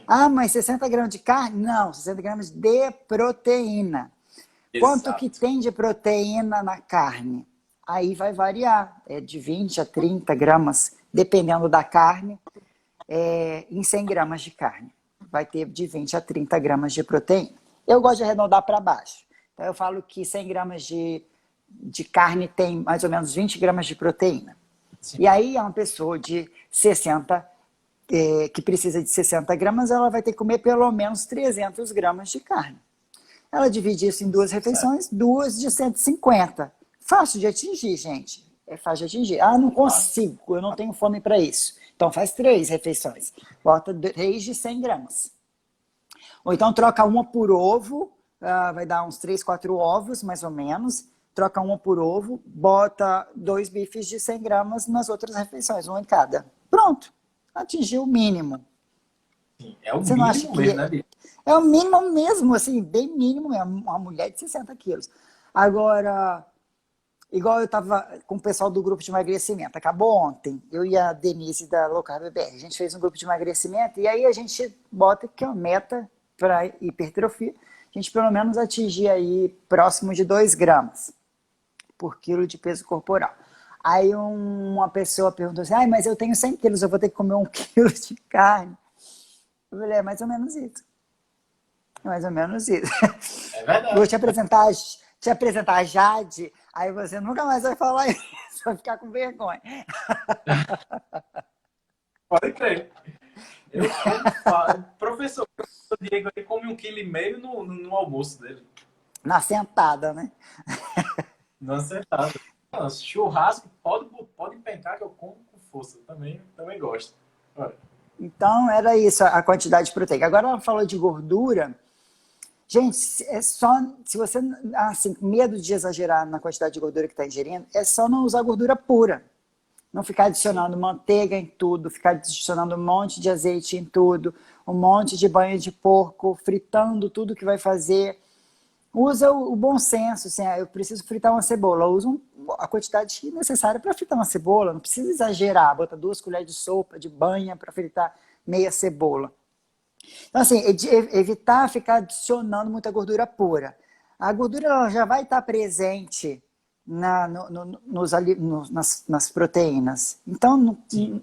Ah, mas 60 gramas de carne? Não, 60 gramas de proteína. Quanto que Exato. tem de proteína na carne? Aí vai variar, de 20 a 30 gramas, dependendo da carne, em 100 gramas de carne. Vai ter de 20 a 30 gramas de proteína. Eu gosto de arredondar para baixo. Então, eu falo que 100 gramas de carne tem mais ou menos 20 gramas de proteína. Sim. E aí, uma pessoa de 60, que precisa de 60 gramas, ela vai ter que comer pelo menos 300 gramas de carne. Ela divide isso em 2 refeições, 2 de 150. Fácil de atingir, gente. É fácil de atingir. Ah, não consigo, eu não tenho fome para isso. Então faz 3 refeições. Bota 3 de 100 gramas. Ou então troca uma por ovo, vai dar uns 3, 4 ovos, mais ou menos. Troca uma por ovo, bota 2 bifes de 100 gramas nas outras refeições, um em cada. Pronto, atingiu o mínimo. Sim. É o Você não acha mínimo que mesmo, né, Bia? é o mínimo mesmo, assim, bem mínimo mesmo, uma mulher de 60 quilos. Agora, igual eu estava com o pessoal do grupo de emagrecimento, acabou ontem, eu e a Denise da Low Carb BR, a gente fez um grupo de emagrecimento e aí a gente bota que é uma meta para hipertrofia, a gente pelo menos atingir aí próximo de 2 gramas por quilo de peso corporal. Aí uma pessoa perguntou assim, mas eu tenho 100 quilos, eu vou ter que comer 1 quilo de carne. Eu falei, é mais ou menos isso. É mais ou menos isso. É verdade. Vou te apresentar a Jade, aí você nunca mais vai falar isso, vai ficar com vergonha. Pode crer. Eu como, professor, o Diego ele come 1,5 kg no almoço dele. Na sentada, né? Não acertado. Churrasco, pode pencar que eu como com força. Também gosto. Olha. Então, era isso, a quantidade proteica. Agora ela falou de gordura. Gente, é só, se você, assim, medo de exagerar na quantidade de gordura que está ingerindo, é só não usar gordura pura. Não ficar adicionando manteiga em tudo, ficar adicionando um monte de azeite em tudo, um monte de banha de porco, fritando tudo que vai fazer. Usa o bom senso, assim, eu preciso fritar uma cebola, usa a quantidade necessária para fritar uma cebola, não precisa exagerar, bota 2 colheres de sopa de banha para fritar meia cebola. Então, assim, evitar ficar adicionando muita gordura pura. A gordura ela já vai estar presente nas proteínas. Então, Sim.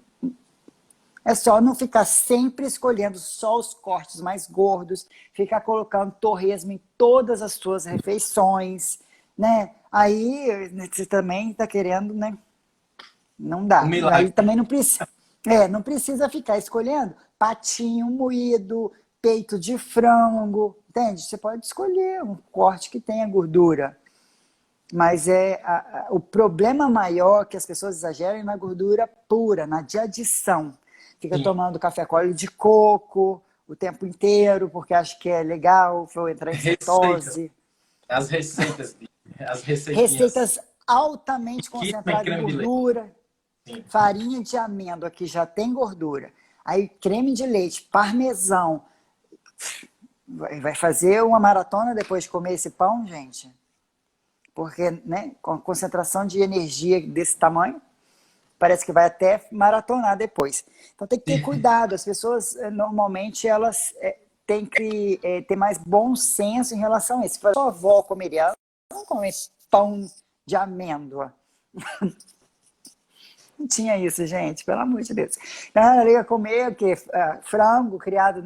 é só não ficar sempre escolhendo só os cortes mais gordos, ficar colocando torresmo em todas as suas refeições, né? Aí você também está querendo, né? Não Um dá. Aí milagre. também não precisa ficar escolhendo patinho moído, peito de frango, entende? Você pode escolher um corte que tenha gordura. Mas o problema maior que as pessoas exageram é na gordura pura, na de adição. Fica Sim. tomando café com óleo de coco o tempo inteiro, porque acha que é legal, vou entrar em Receita. cetose. As receitas, as receitinhas. Receitas altamente Kitten concentradas em creme de leite. gordura, Sim. farinha de amêndoa que já tem gordura, aí creme de leite, parmesão. Vai fazer uma maratona depois de comer esse pão, gente? Porque, né, com a concentração de energia desse tamanho, parece que vai até maratonar depois. Então tem que ter cuidado. As pessoas, normalmente, elas têm que ter mais bom senso em relação a isso. Se a sua avó comeria, ela não come pão de amêndoa. Não tinha isso, gente, pelo amor de Deus. Então, ela ia comer o quê? Frango criado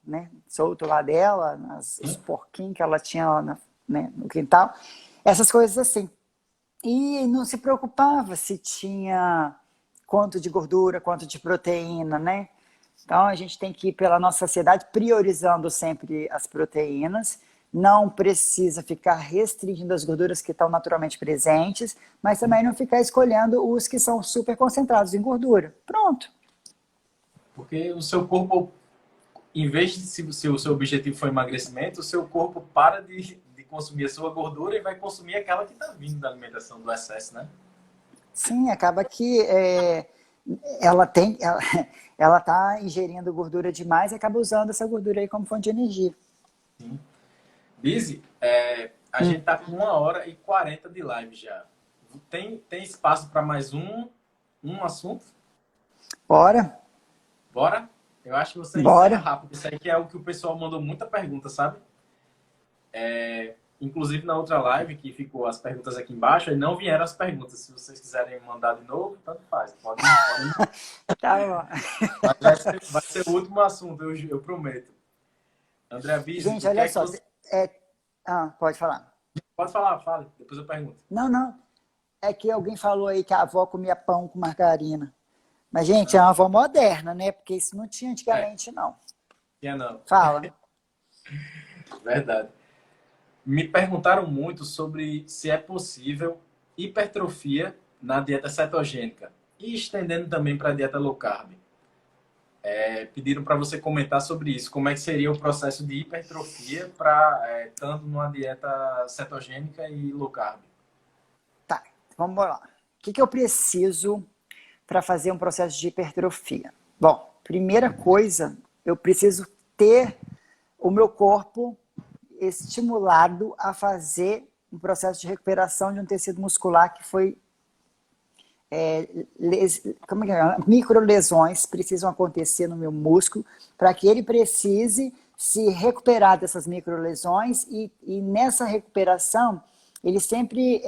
né, solto lá dela, os porquinhos que ela tinha lá né, no quintal. Essas coisas assim. E não se preocupava se tinha quanto de gordura, quanto de proteína, né? Então a gente tem que ir pela nossa sociedade priorizando sempre as proteínas. Não precisa ficar restringindo as gorduras que estão naturalmente presentes, mas também não ficar escolhendo os que são super concentrados em gordura. Pronto. Porque o seu corpo, em vez de se o seu objetivo for emagrecimento, o seu corpo para de consumir a sua gordura e vai consumir aquela que está vindo da alimentação, do excesso, né? Sim, acaba que ela está ingerindo gordura demais e acaba usando essa gordura aí como fonte de energia. Sim. Bizzy, a gente tá com 1h40 de live já. Tem espaço para mais um assunto? Bora? Bora? Eu acho que você encerra Bora. rápido. Isso aí que é o que o pessoal mandou muita pergunta, sabe? Inclusive na outra live que ficou as perguntas aqui embaixo, aí não vieram as perguntas. Se vocês quiserem mandar de novo, tanto faz. Pode mandar. Tá bom. Mas vai ser o último assunto, eu prometo. André Bizzi, Gente, o que olha é que só. você... Pode falar. Pode falar, fale. Depois eu pergunto. Não, não. É que alguém falou aí que a avó comia pão com margarina. Mas, gente, é Não. uma avó moderna, né? Porque isso não tinha É, antigamente, não. não. Fala. Verdade. Me perguntaram muito sobre se é possível hipertrofia na dieta cetogênica e estendendo também para a dieta low carb. Pediram para você comentar sobre isso. Como é que seria o processo de hipertrofia para estando numa dieta cetogênica e low carb? Tá, vamos lá. O que eu preciso para fazer um processo de hipertrofia? Bom, primeira coisa, eu preciso ter o meu corpo estimulado a fazer um processo de recuperação de um tecido muscular que foi como é que é? Microlesões precisam acontecer no meu músculo para que ele precise se recuperar dessas microlesões e nessa recuperação ele sempre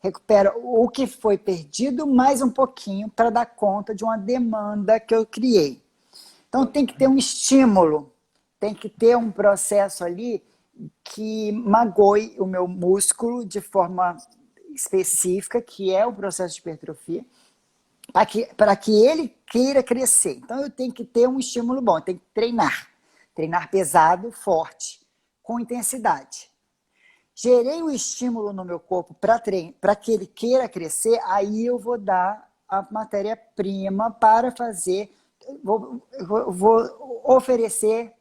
recupera o que foi perdido mais um pouquinho para dar conta de uma demanda que eu criei. Então tem que ter um estímulo, tem que ter um processo ali que magoe o meu músculo de forma específica, que é o processo de hipertrofia, para que ele queira crescer. Então eu tenho que ter um estímulo bom, eu tenho que treinar pesado, forte, com intensidade. Gerei o estímulo no meu corpo para que ele queira crescer, aí eu vou dar a matéria-prima para fazer, vou oferecer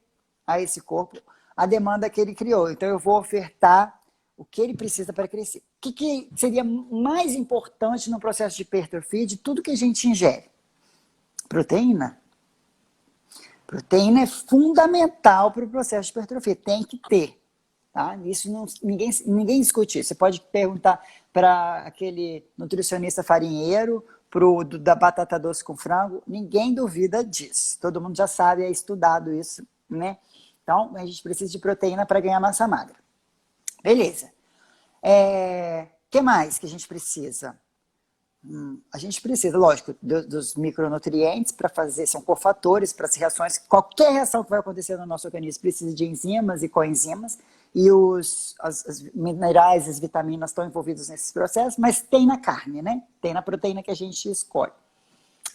a esse corpo a demanda que ele criou. Então eu vou ofertar o que ele precisa para crescer. O que seria mais importante no processo de hipertrofia de tudo que a gente ingere? Proteína. Proteína é fundamental para o processo de hipertrofia, tem que ter. Tá? Isso ninguém discute isso. Você pode perguntar para aquele nutricionista farinheiro, da batata doce com frango, ninguém duvida disso. Todo mundo já sabe, é estudado isso, né? Então, a gente precisa de proteína para ganhar massa magra. Beleza. Que mais que a gente precisa? A gente precisa, lógico, dos micronutrientes para fazer, são cofatores para as reações. Qualquer reação que vai acontecer no nosso organismo precisa de enzimas e coenzimas, e os minerais, as vitaminas estão envolvidos nesses processos, mas tem na carne, né? Tem na proteína que a gente escolhe.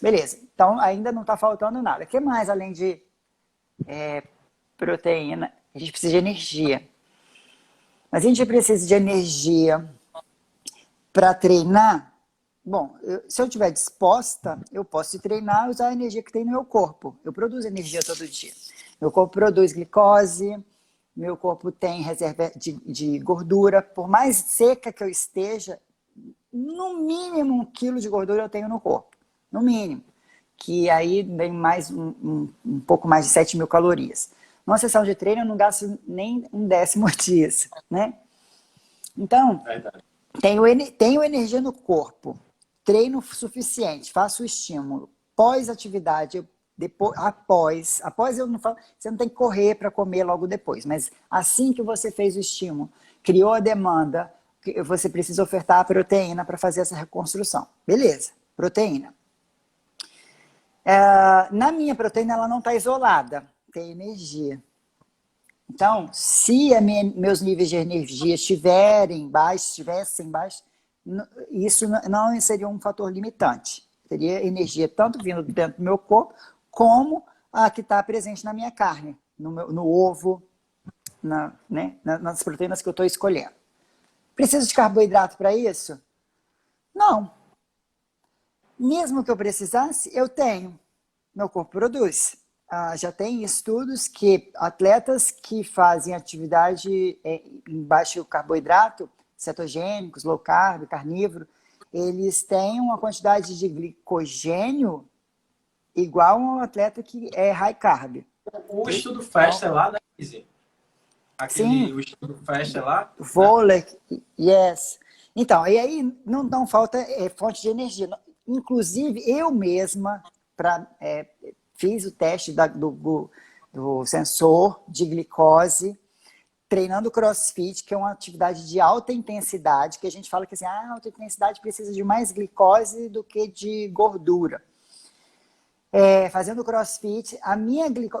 Beleza, então ainda não está faltando nada. O que mais além de proteína? A gente precisa de energia. Mas a gente precisa de energia para treinar. Bom, se eu estiver disposta, eu posso treinar e usar a energia que tem no meu corpo. Eu produzo energia todo dia. Meu corpo produz glicose, meu corpo tem reserva de gordura. Por mais seca que eu esteja, no mínimo 1 quilo de gordura eu tenho no corpo. No mínimo. Que aí vem mais um pouco mais de 7.000 calorias. Numa sessão de treino eu não gasto nem 1/10 disso, né? Então, tenho energia no corpo. Treino suficiente, faço o estímulo. Pós-atividade, após eu não falo, você não tem que correr para comer logo depois, mas assim que você fez o estímulo, criou a demanda, você precisa ofertar a proteína para fazer essa reconstrução. Beleza, proteína. Na minha proteína, ela não está isolada, tem energia. Então, se meus níveis de energia estivessem baixos, isso não seria um fator limitante. Teria energia tanto vindo dentro do meu corpo, como a que está presente na minha carne, no ovo, nas proteínas que eu estou escolhendo. Preciso de carboidrato para isso? Não. Mesmo que eu precisasse, eu tenho. Meu corpo produz. Já tem estudos que atletas que fazem atividade em baixo carboidrato, cetogênicos, low carb, carnívoro, eles têm uma quantidade de glicogênio igual a um atleta que é high carb. O estudo FAST é lá, né, Izzy? Sim. O estudo FAST é lá? Vôlei, yes. Então, e aí não falta fonte de energia. Inclusive, eu mesma fiz o teste do sensor de glicose treinando CrossFit, que é uma atividade de alta intensidade, que a gente fala que assim, alta intensidade precisa de mais glicose do que de gordura. Fazendo CrossFit,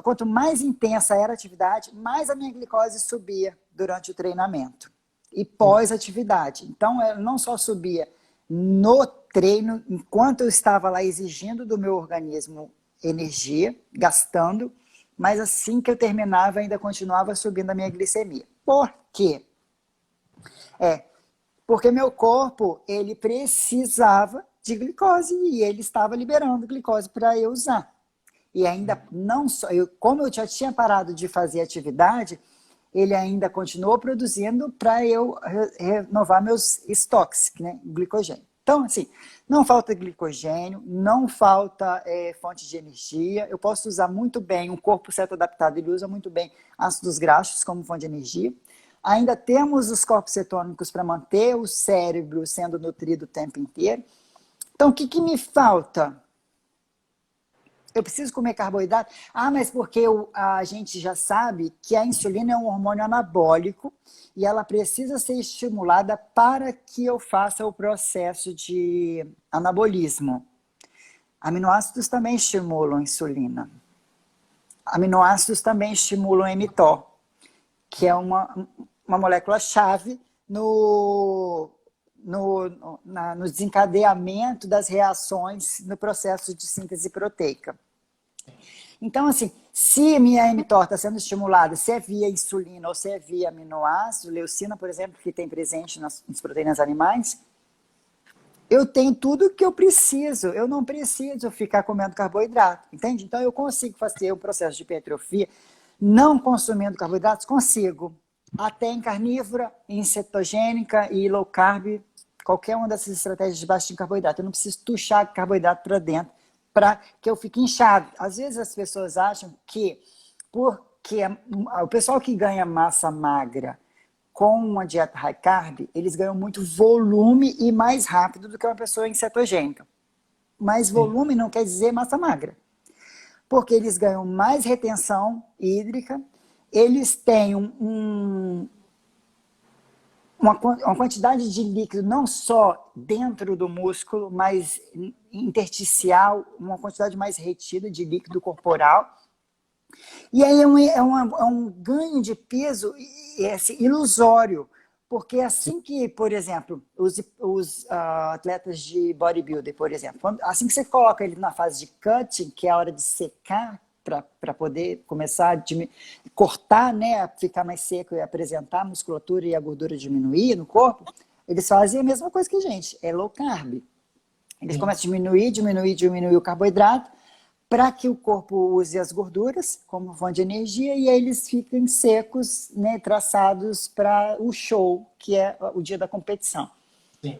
quanto mais intensa era a atividade, mais a minha glicose subia durante o treinamento e pós-atividade. Então, ela não só subia no treino, enquanto eu estava lá exigindo do meu organismo energia, gastando, mas assim que eu terminava, ainda continuava subindo a minha glicemia. Por quê? Porque meu corpo, ele precisava de glicose e ele estava liberando glicose para eu usar. E ainda não só, como eu já tinha parado de fazer atividade, ele ainda continuou produzindo para eu renovar meus estoques, né, glicogênio. Então, assim, não falta glicogênio, não falta fonte de energia. Eu posso usar muito bem, um corpo certo adaptado, ele usa muito bem ácidos graxos como fonte de energia. Ainda temos os corpos cetônicos para manter o cérebro sendo nutrido o tempo inteiro. Então, o que me falta? Eu preciso comer carboidrato? Mas porque a gente já sabe que a insulina é um hormônio anabólico e ela precisa ser estimulada para que eu faça o processo de anabolismo. Aminoácidos também estimulam a insulina. Aminoácidos também estimulam o mTOR, que é uma molécula-chave no desencadeamento das reações no processo de síntese proteica. Então, assim, se minha mTOR está sendo estimulada, se é via insulina ou se é via aminoácido, leucina, por exemplo, que tem presente nas proteínas animais, eu tenho tudo o que eu preciso. Eu não preciso ficar comendo carboidrato, entende? Então, eu consigo fazer um processo de hipertrofia não consumindo carboidratos? Consigo. Até em carnívora, em cetogênica e low carb, qualquer uma dessas estratégias de baixo em carboidrato. Eu não preciso tuchar carboidrato para dentro para que eu fique inchado. Às vezes as pessoas acham que porque o pessoal que ganha massa magra com uma dieta high carb, eles ganham muito volume e mais rápido do que uma pessoa em cetogênica. Mas volume não quer dizer massa magra. Porque eles ganham mais retenção hídrica, eles têm uma quantidade de líquido não só dentro do músculo, mas intersticial, uma quantidade mais retida de líquido corporal. E aí é um ganho de peso ilusório, porque assim que, por exemplo, os atletas de bodybuilder, por exemplo, assim que você coloca ele na fase de cutting, que é a hora de secar, para poder começar a cortar, né, ficar mais seco e apresentar a musculatura e a gordura diminuir no corpo, eles fazem a mesma coisa que a gente, é low carb. Eles começam a diminuir o carboidrato, para que o corpo use as gorduras como fonte de energia e aí eles fiquem secos, né, traçados para o show, que é o dia da competição. Sim.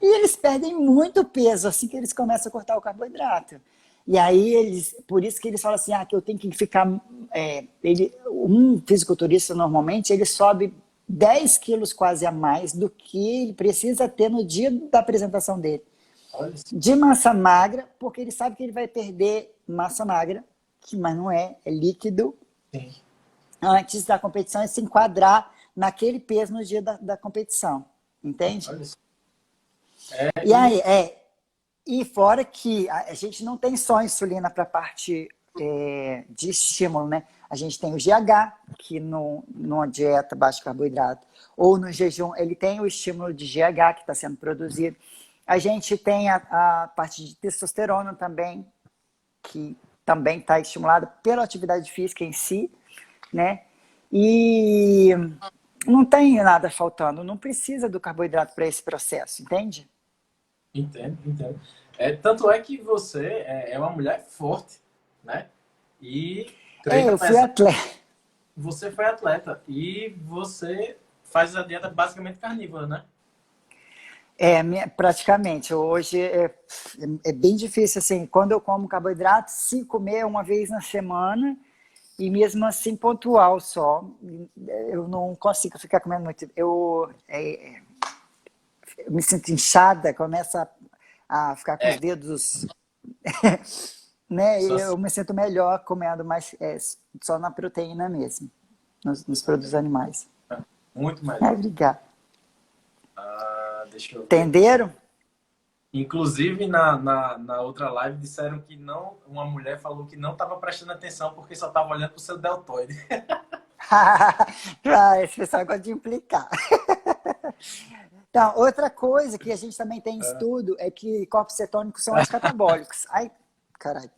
E eles perdem muito peso assim que eles começam a cortar o carboidrato. E aí, por isso que eles falam assim, que eu tenho que ficar... um fisiculturista, normalmente, ele sobe 10 quilos quase a mais do que ele precisa ter no dia da apresentação dele. De massa magra, porque ele sabe que ele vai perder massa magra, mas não é líquido. Sim. Antes da competição, e se enquadrar naquele peso no dia da competição. Entende? E aí, e fora que a gente não tem só insulina para a parte de estímulo, né? A gente tem o GH, que numa dieta baixa de carboidrato, ou no jejum, ele tem o estímulo de GH que está sendo produzido. A gente tem a parte de testosterona também, que também está estimulada pela atividade física em si, né? E não tem nada faltando, não precisa do carboidrato para esse processo, entende? Entendo. Tanto é que você é uma mulher forte, né? E eu fui atleta. Você foi atleta e você faz a dieta basicamente carnívora, né? Praticamente. Hoje é bem difícil, assim, quando eu como carboidrato, se comer uma vez na semana, e mesmo assim pontual só. Eu não consigo ficar comendo muito. Eu me sinto inchada, começa a ficar com os dedos... né? Eu me sinto melhor comendo mais só na proteína mesmo, nos produtos animais. Muito melhor. Obrigado. Deixa eu ver. Entenderam? Inclusive, na outra live, disseram que não. Uma mulher falou que não estava prestando atenção porque só estava olhando para o seu deltoide. Esse pessoal gosta de implicar. Então, outra coisa que a gente também tem em estudo é que corpos cetônicos são anticatabólicos. Ai, caraca.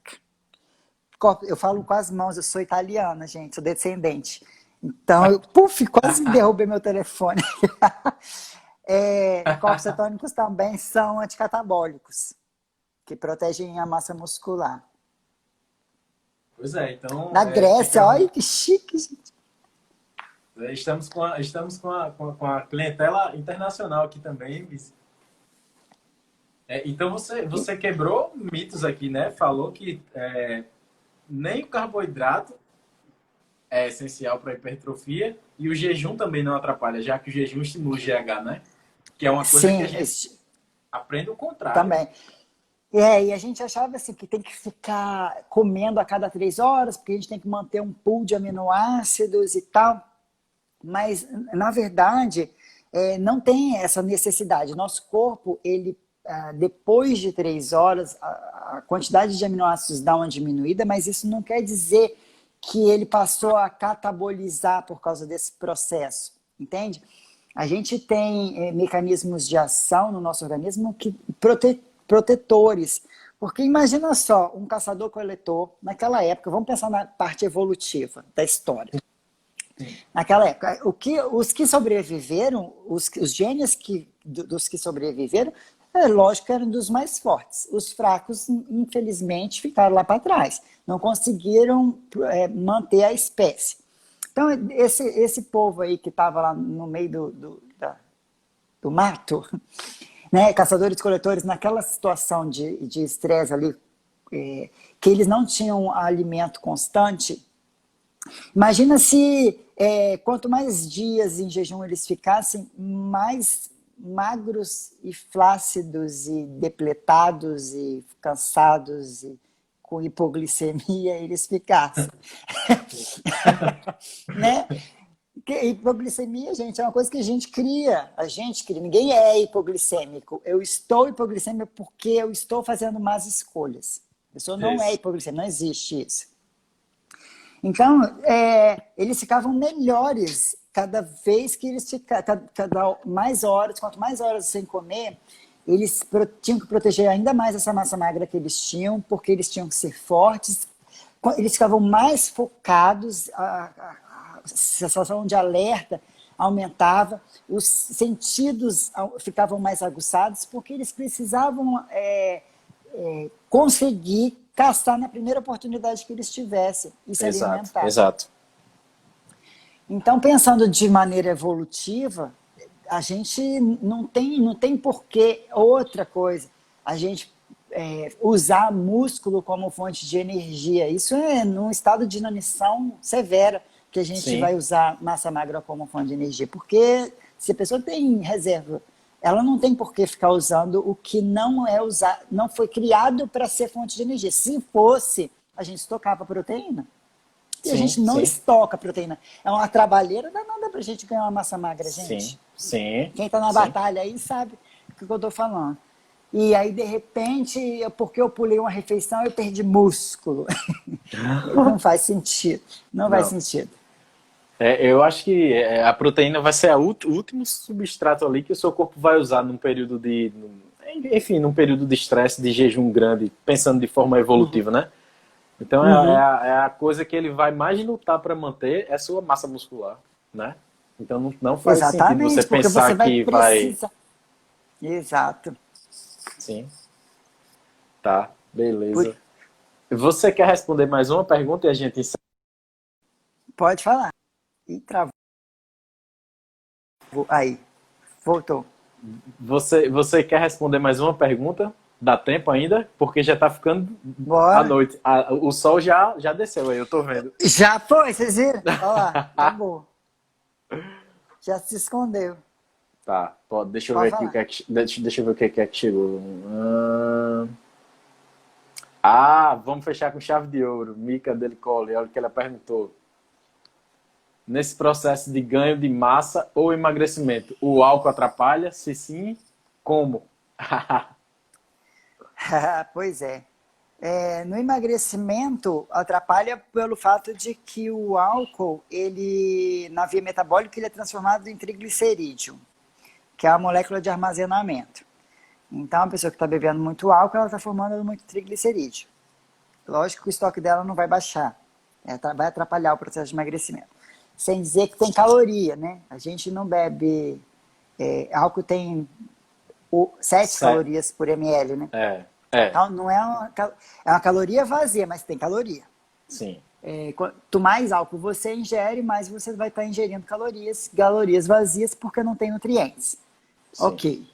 Eu falo com as mãos, eu sou italiana, gente, sou descendente. Então, quase derrubei meu telefone. Corpos cetônicos também são anticatabólicos, que protegem a massa muscular. Pois é, então... Na Grécia, olha que chique, gente. Estamos com a clientela internacional aqui também, Vice. Então, você quebrou mitos aqui, né? Falou que nem o carboidrato é essencial para a hipertrofia e o jejum também não atrapalha, já que o jejum estimula o GH, né? Que é uma coisa que a gente aprende o contrário. Também. E a gente achava assim que tem que ficar comendo a cada 3 horas, porque a gente tem que manter um pool de aminoácidos e tal. Mas, na verdade, não tem essa necessidade. Nosso corpo, ele, depois de 3 horas, a quantidade de aminoácidos dá uma diminuída, mas isso não quer dizer que ele passou a catabolizar por causa desse processo, entende? A gente tem mecanismos de ação no nosso organismo que protetores. Porque imagina só, um caçador-coletor, naquela época, vamos pensar na parte evolutiva da história. Naquela época, os que sobreviveram, os genes dos que sobreviveram, lógico que eram dos mais fortes. Os fracos, infelizmente, ficaram lá para trás. Não conseguiram manter a espécie. Então, esse povo aí que estava lá no meio do mato, né, caçadores-coletores, naquela situação de estresse ali, que eles não tinham alimento constante, imagina se quanto mais dias em jejum eles ficassem, mais magros e flácidos e depletados e cansados e com hipoglicemia eles ficassem. Né? Hipoglicemia, gente, é uma coisa que a gente cria. A gente cria. Ninguém é hipoglicêmico. Eu estou hipoglicêmico porque eu estou fazendo más escolhas. A pessoa não é Isso. hipoglicêmica, não existe isso. Então, eles ficavam melhores cada vez que eles ficavam, cada mais horas, quanto mais horas sem comer, eles tinham que proteger ainda mais essa massa magra que eles tinham, porque eles tinham que ser fortes, eles ficavam mais focados, a sensação de alerta aumentava, os sentidos ficavam mais aguçados, porque eles precisavam conseguir caçar na primeira oportunidade que eles tivessem e se alimentar. Exato. Então, pensando de maneira evolutiva, a gente não tem porquê outra coisa. A gente usar músculo como fonte de energia. Isso é num estado de inanição severa que a gente vai usar massa magra como fonte de energia. Porque se a pessoa tem reserva, ela não tem por que ficar usando o que não é usado, não foi criado para ser fonte de energia. Se fosse, a gente estocava proteína. E a gente não estoca proteína. É uma trabalheira danada para a gente ganhar uma massa magra, gente. Sim. Quem está na batalha aí sabe o que eu estou falando. E aí, de repente, porque eu pulei uma refeição, eu perdi músculo. Não faz sentido. Não faz sentido. Eu acho que a proteína vai ser o último substrato ali que o seu corpo vai usar num período num período de estresse, de jejum grande, pensando de forma evolutiva, né? Então é a coisa que ele vai mais lutar para manter é a sua massa muscular, né? Então não faz sentido você pensar você vai que precisar. Exato. Sim. Tá, beleza. Você quer responder mais uma pergunta e a gente encerra? Pode falar. E travou. Aí, voltou. Você quer responder mais uma pergunta? Dá tempo ainda? Porque já tá ficando à noite. O sol já desceu aí, eu tô vendo. Já foi, vocês viram? Olha lá, acabou. Já se escondeu. Tá, deixa eu ver aqui deixa eu ver o que é que chegou. Vamos fechar com chave de ouro. Mica Delicoli, olha o que ela perguntou. Nesse processo de ganho de massa ou emagrecimento, o álcool atrapalha? Se sim, como? Pois é. No emagrecimento, atrapalha pelo fato de que o álcool, na via metabólica, ele é transformado em triglicerídeo, que é a molécula de armazenamento. Então, a pessoa que está bebendo muito álcool, ela está formando muito triglicerídeo. Lógico que o estoque dela não vai baixar, vai atrapalhar o processo de emagrecimento. Sem dizer que tem caloria, né? A gente não bebe... álcool tem 7 calorias por ml, né? Então, não é uma caloria vazia, mas tem caloria. Sim. Quanto mais álcool você ingere, mais você vai estar ingerindo calorias vazias, porque não tem nutrientes. Sim. Ok.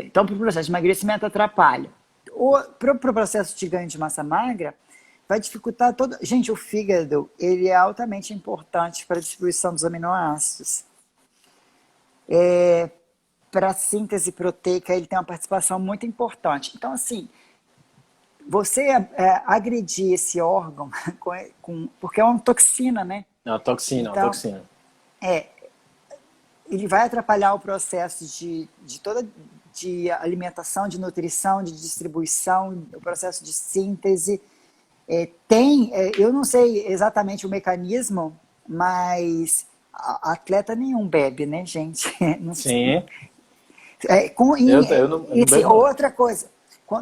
Então, para o processo de emagrecimento, atrapalha. Para o processo de ganho de massa magra, vai dificultar todo... Gente, o fígado, ele é altamente importante para a distribuição dos aminoácidos. Para a síntese proteica, ele tem uma participação muito importante. Então, assim, você agredir esse órgão, porque é uma toxina, né? É uma toxina, então, uma toxina. Ele vai atrapalhar o processo de alimentação, de nutrição, de distribuição, o processo de síntese. Eu não sei exatamente o mecanismo, mas atleta nenhum bebe, né, gente? Não sei. Sim. Eu não bebo. Outra coisa,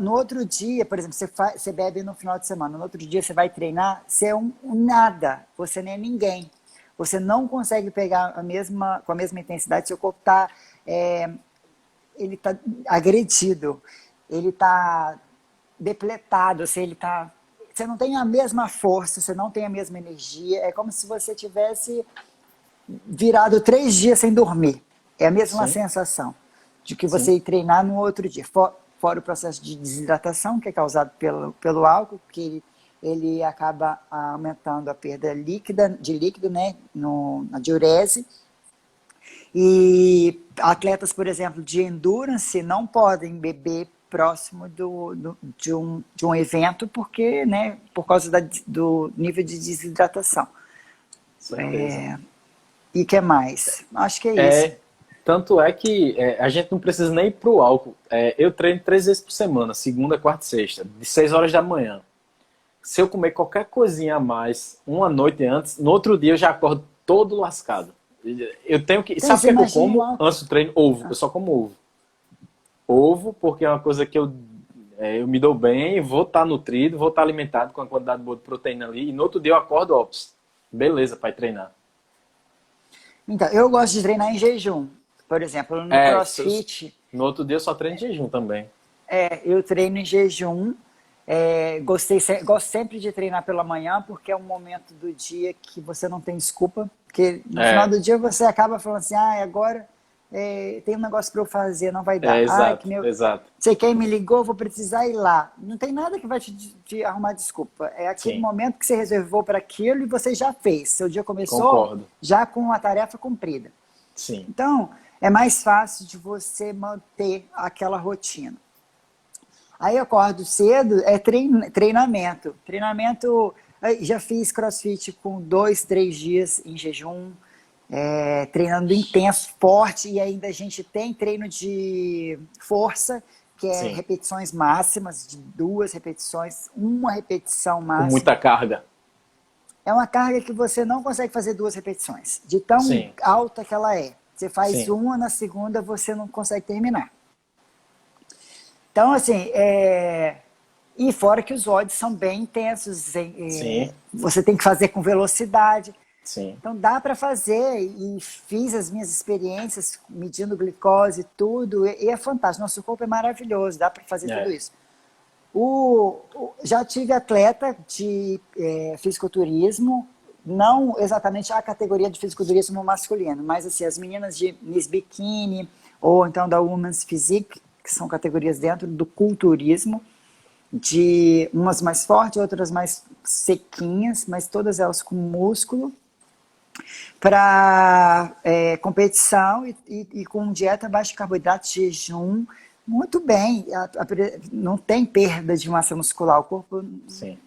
no outro dia, por exemplo, você bebe no final de semana, no outro dia você vai treinar, você é um nada, você nem é ninguém. Você não consegue pegar com a mesma intensidade, seu corpo está ele tá agredido, ele está depletado, você não tem a mesma força, você não tem a mesma energia, é como se você tivesse virado 3 dias sem dormir. É a mesma sensação de que você ir treinar no outro dia. Fora o processo de desidratação, que é causado pelo álcool, que ele acaba aumentando a perda de líquido, né, na diurese. E atletas, por exemplo, de endurance não podem beber próximo de um evento porque, né, por causa do nível de desidratação. E o que mais? Acho que é isso. É, tanto é que a gente não precisa nem ir pro álcool. Eu treino 3 vezes por semana, segunda, quarta e sexta, de 6 horas da manhã. Se eu comer qualquer coisinha a mais uma noite antes, no outro dia eu já acordo todo lascado. Eu tenho que. Então, Sabe o você que é que eu imagina o como álcool. antes do treino? Ovo. Eu só como ovo. Ovo, porque é uma coisa que eu me dou bem, vou estar nutrido, vou estar alimentado com a quantidade boa de proteína ali. E no outro dia eu acordo, ops, beleza, para treinar. Então, eu gosto de treinar em jejum. Por exemplo, no É, CrossFit, no outro dia eu só treino de jejum também. eu treino em jejum. Gosto sempre de treinar pela manhã, porque é um momento do dia que você não tem desculpa. Porque no final É, do dia você acaba falando assim, agora tem um negócio para eu fazer, não vai dar. Que exato, meu, exato. sei quem me ligou, vou precisar ir lá. Não tem nada que vai te arrumar desculpa. É aquele Sim, momento que você reservou para aquilo e você já fez. Seu dia começou concordo. já com a tarefa cumprida. Sim, Então, é mais fácil de você manter aquela rotina. Aí eu acordo cedo, treinamento. Treinamento, já fiz CrossFit com 2, 3 dias em jejum, treinando intenso, forte, e ainda a gente tem treino de força, que é sim. repetições máximas, de 2 repetições, uma repetição Com máxima. muita carga. É uma carga que você não consegue fazer 2 repetições, de tão Sim, alta que ela é. Você faz sim, uma, na segunda você não consegue terminar. Então, assim, e fora que os odds são bem intensos, sim, você tem que fazer com velocidade. sim, Então dá para fazer, e fiz as minhas experiências medindo glicose e tudo, e é fantástico. Nosso corpo é maravilhoso, dá para fazer tudo é, isso. Já tive atleta de fisiculturismo, não exatamente a categoria de fisiculturismo masculino, mas assim, as meninas de Miss Bikini, ou então da Women's Physique, que são categorias dentro do culturismo, de umas mais fortes, outras mais sequinhas, mas todas elas com músculo, para competição e com dieta baixa de carboidratos, jejum, muito bem. Não tem perda de massa muscular, o corpo, sim.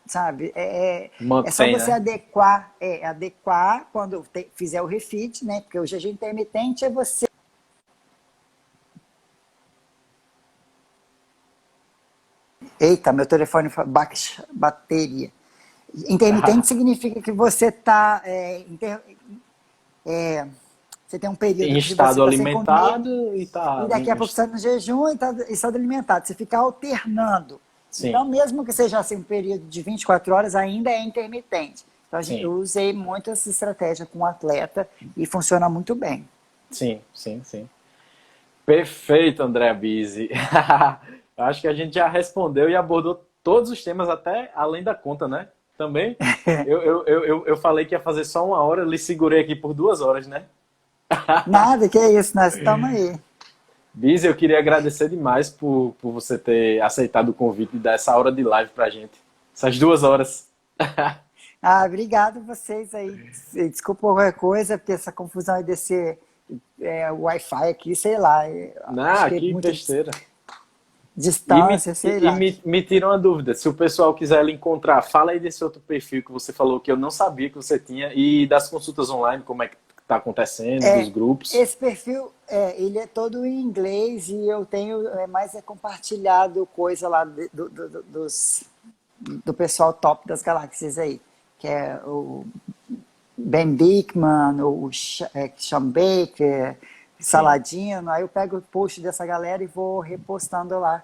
sabe? É só Mantém, você né? adequar quando fizer o refit, né? Porque o jejum intermitente é você. Eita, meu telefone baixa bateria. Intermitente significa que você está você tem um Em período que você estado está sem comer alimentado e tá. e daqui a pouco você está no jejum e está em estado alimentado. Você fica alternando. Sim, Então, mesmo que seja assim um período de 24 horas, ainda é intermitente. Então, eu sim, usei muito essa estratégia com o atleta e funciona muito bem. sim, sim, sim. Perfeito, André Bise. Acho que a gente já respondeu e abordou todos os temas, até além da conta, né? Também. Eu falei que ia fazer só 1 hora, lhe segurei aqui por 2 horas, né? Nada, que é isso, nós estamos aí. Bise, eu queria agradecer demais por você ter aceitado o convite e dar essa hora de live pra gente. Essas 2 horas. Obrigado vocês aí. Desculpa qualquer coisa, porque essa confusão aí desse Wi-Fi aqui, sei lá. Acho Ah, que é que muita besteira. E me, distância, sei e lá. me tira uma dúvida. Se o pessoal quiser lhe encontrar, fala aí desse outro perfil que você falou que eu não sabia que você tinha e das consultas online, como é que está acontecendo, dos grupos. Esse perfil, ele é todo em inglês e eu tenho mais compartilhado coisa lá do pessoal top das galáxias aí, que é o Ben Bikman, o Sean Baker, Sim, Saladino. Aí eu pego o post dessa galera e vou repostando lá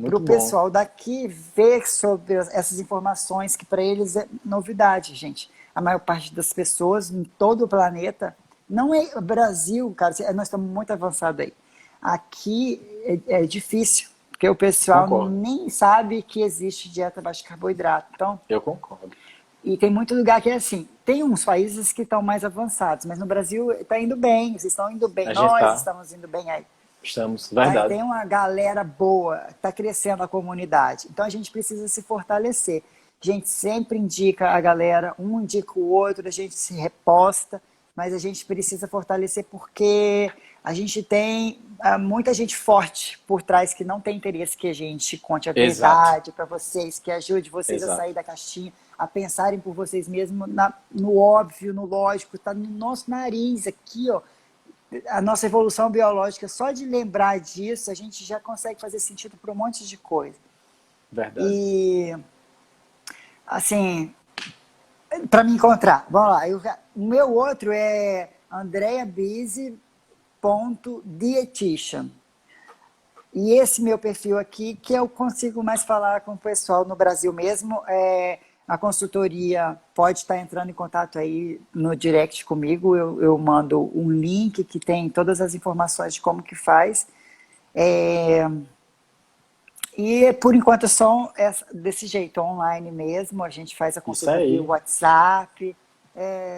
para muito o bom. pessoal daqui ver sobre essas informações que para eles é novidade, gente. A maior parte das pessoas em todo o planeta, não é o Brasil, cara, nós estamos muito avançados aí. Aqui é difícil, porque o pessoal Concordo. nem sabe que existe dieta baixa de carboidrato. Então, Eu concordo. e tem muito lugar que é assim. Tem uns países que estão mais avançados, mas no Brasil está indo bem, vocês estão indo bem, A gente nós tá, estamos indo bem aí. estamos, Tá? verdade. Tem uma galera boa, está crescendo a comunidade. Então a gente precisa se fortalecer. A gente sempre indica a galera, um indica o outro, a gente se reposta, mas a gente precisa fortalecer porque a gente tem muita gente forte por trás que não tem interesse que a gente conte a Exato, verdade para vocês, que ajude vocês a exato. sair da caixinha. a pensarem por vocês mesmos no óbvio, no lógico, está no nosso nariz aqui, ó. A nossa evolução biológica, só de lembrar disso, a gente já consegue fazer sentido para um monte de coisa. Verdade. E, assim, para me encontrar, vamos lá. O meu outro é andreabizzi.dietitian. E esse meu perfil aqui, que eu consigo mais falar com o pessoal no Brasil mesmo, a consultoria pode estar entrando em contato aí no direct comigo, eu mando um link que tem todas as informações de como que faz. E por enquanto só desse jeito, online mesmo, a gente faz a Isso consulta via aí. WhatsApp,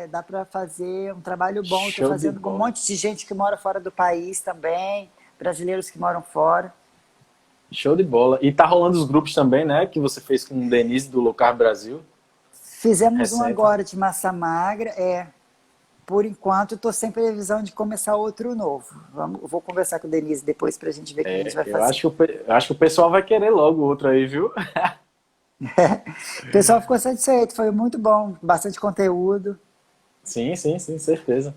dá para fazer um trabalho bom, estou Show de fazendo com um bola. monte de gente que mora fora do país também, brasileiros que moram fora. Show de bola. E tá rolando os grupos também, né? Que você fez com o Denise do Low Carb Brasil. Fizemos um Recente. agora de massa magra, por enquanto estou sem previsão de começar outro novo. Vou conversar com o Denise depois para a gente ver o que a gente vai Eu fazer. acho eu acho que o pessoal vai querer logo outro aí, viu? O pessoal ficou satisfeito, foi muito bom, bastante conteúdo. Sim, sim, sim, certeza.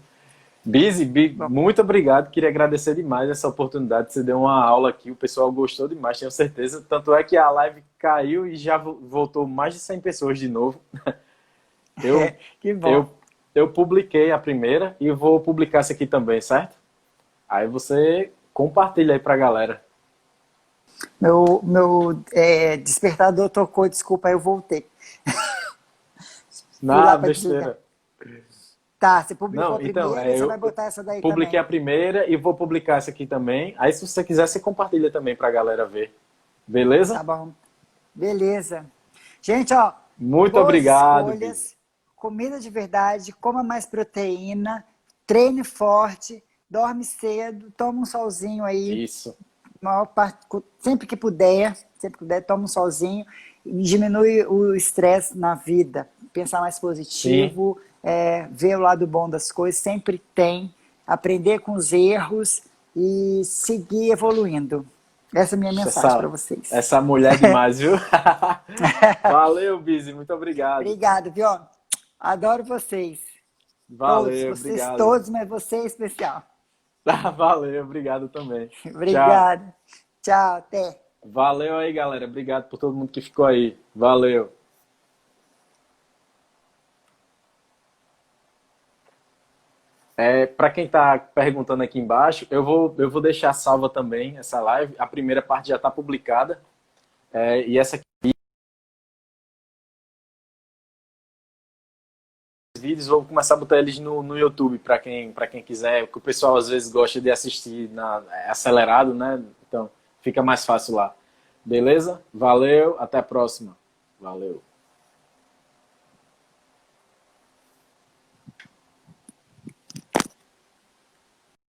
Busy, Bom, muito obrigado. Queria agradecer demais essa oportunidade. Você deu uma aula aqui, o pessoal gostou demais, tenho certeza. Tanto é que a live caiu e já voltou mais de 100 pessoas de novo. Eu, que bom. eu, eu publiquei a primeira e vou publicar essa aqui também, certo? Aí você compartilha aí pra galera. Meu despertador tocou, desculpa, aí eu voltei. Fui lá Na para desligar. besteira. Tá, você publicou a Não, então, primeira e você vai eu botar essa daí publiquei também. a primeira e vou publicar essa aqui também. Aí, se você quiser, você compartilha também pra galera ver. Tá Beleza? bom. Beleza. Gente, ó, Muito boas obrigado, Busy. escolhas, comida de verdade, coma mais proteína, treine forte, dorme cedo, toma um solzinho aí, Isso. maior parte, sempre que puder, toma um solzinho e diminui o estresse na vida. Pensar mais Sim. positivo, ver o lado bom das coisas, sempre tem, aprender com os erros e seguir evoluindo. Essa é a minha mensagem para Essa, vocês. essa mulher é demais, viu? Valeu, Busy. Muito obrigado. Obrigado, viu? Adoro vocês. Todos, Valeu, vocês obrigado. todos, mas você é especial. Valeu, obrigado também. Tchau. Obrigada. Tchau, até. Valeu aí, galera. Obrigado por todo mundo que ficou aí. Valeu. Para quem está perguntando aqui embaixo, eu vou deixar salva também essa live. A primeira parte já está publicada. E essa aqui, os vídeos, vou começar a botar eles no YouTube, para quem quiser, porque o pessoal às vezes gosta de assistir acelerado, né? Então fica mais fácil lá. Beleza? Valeu, até a próxima. Valeu.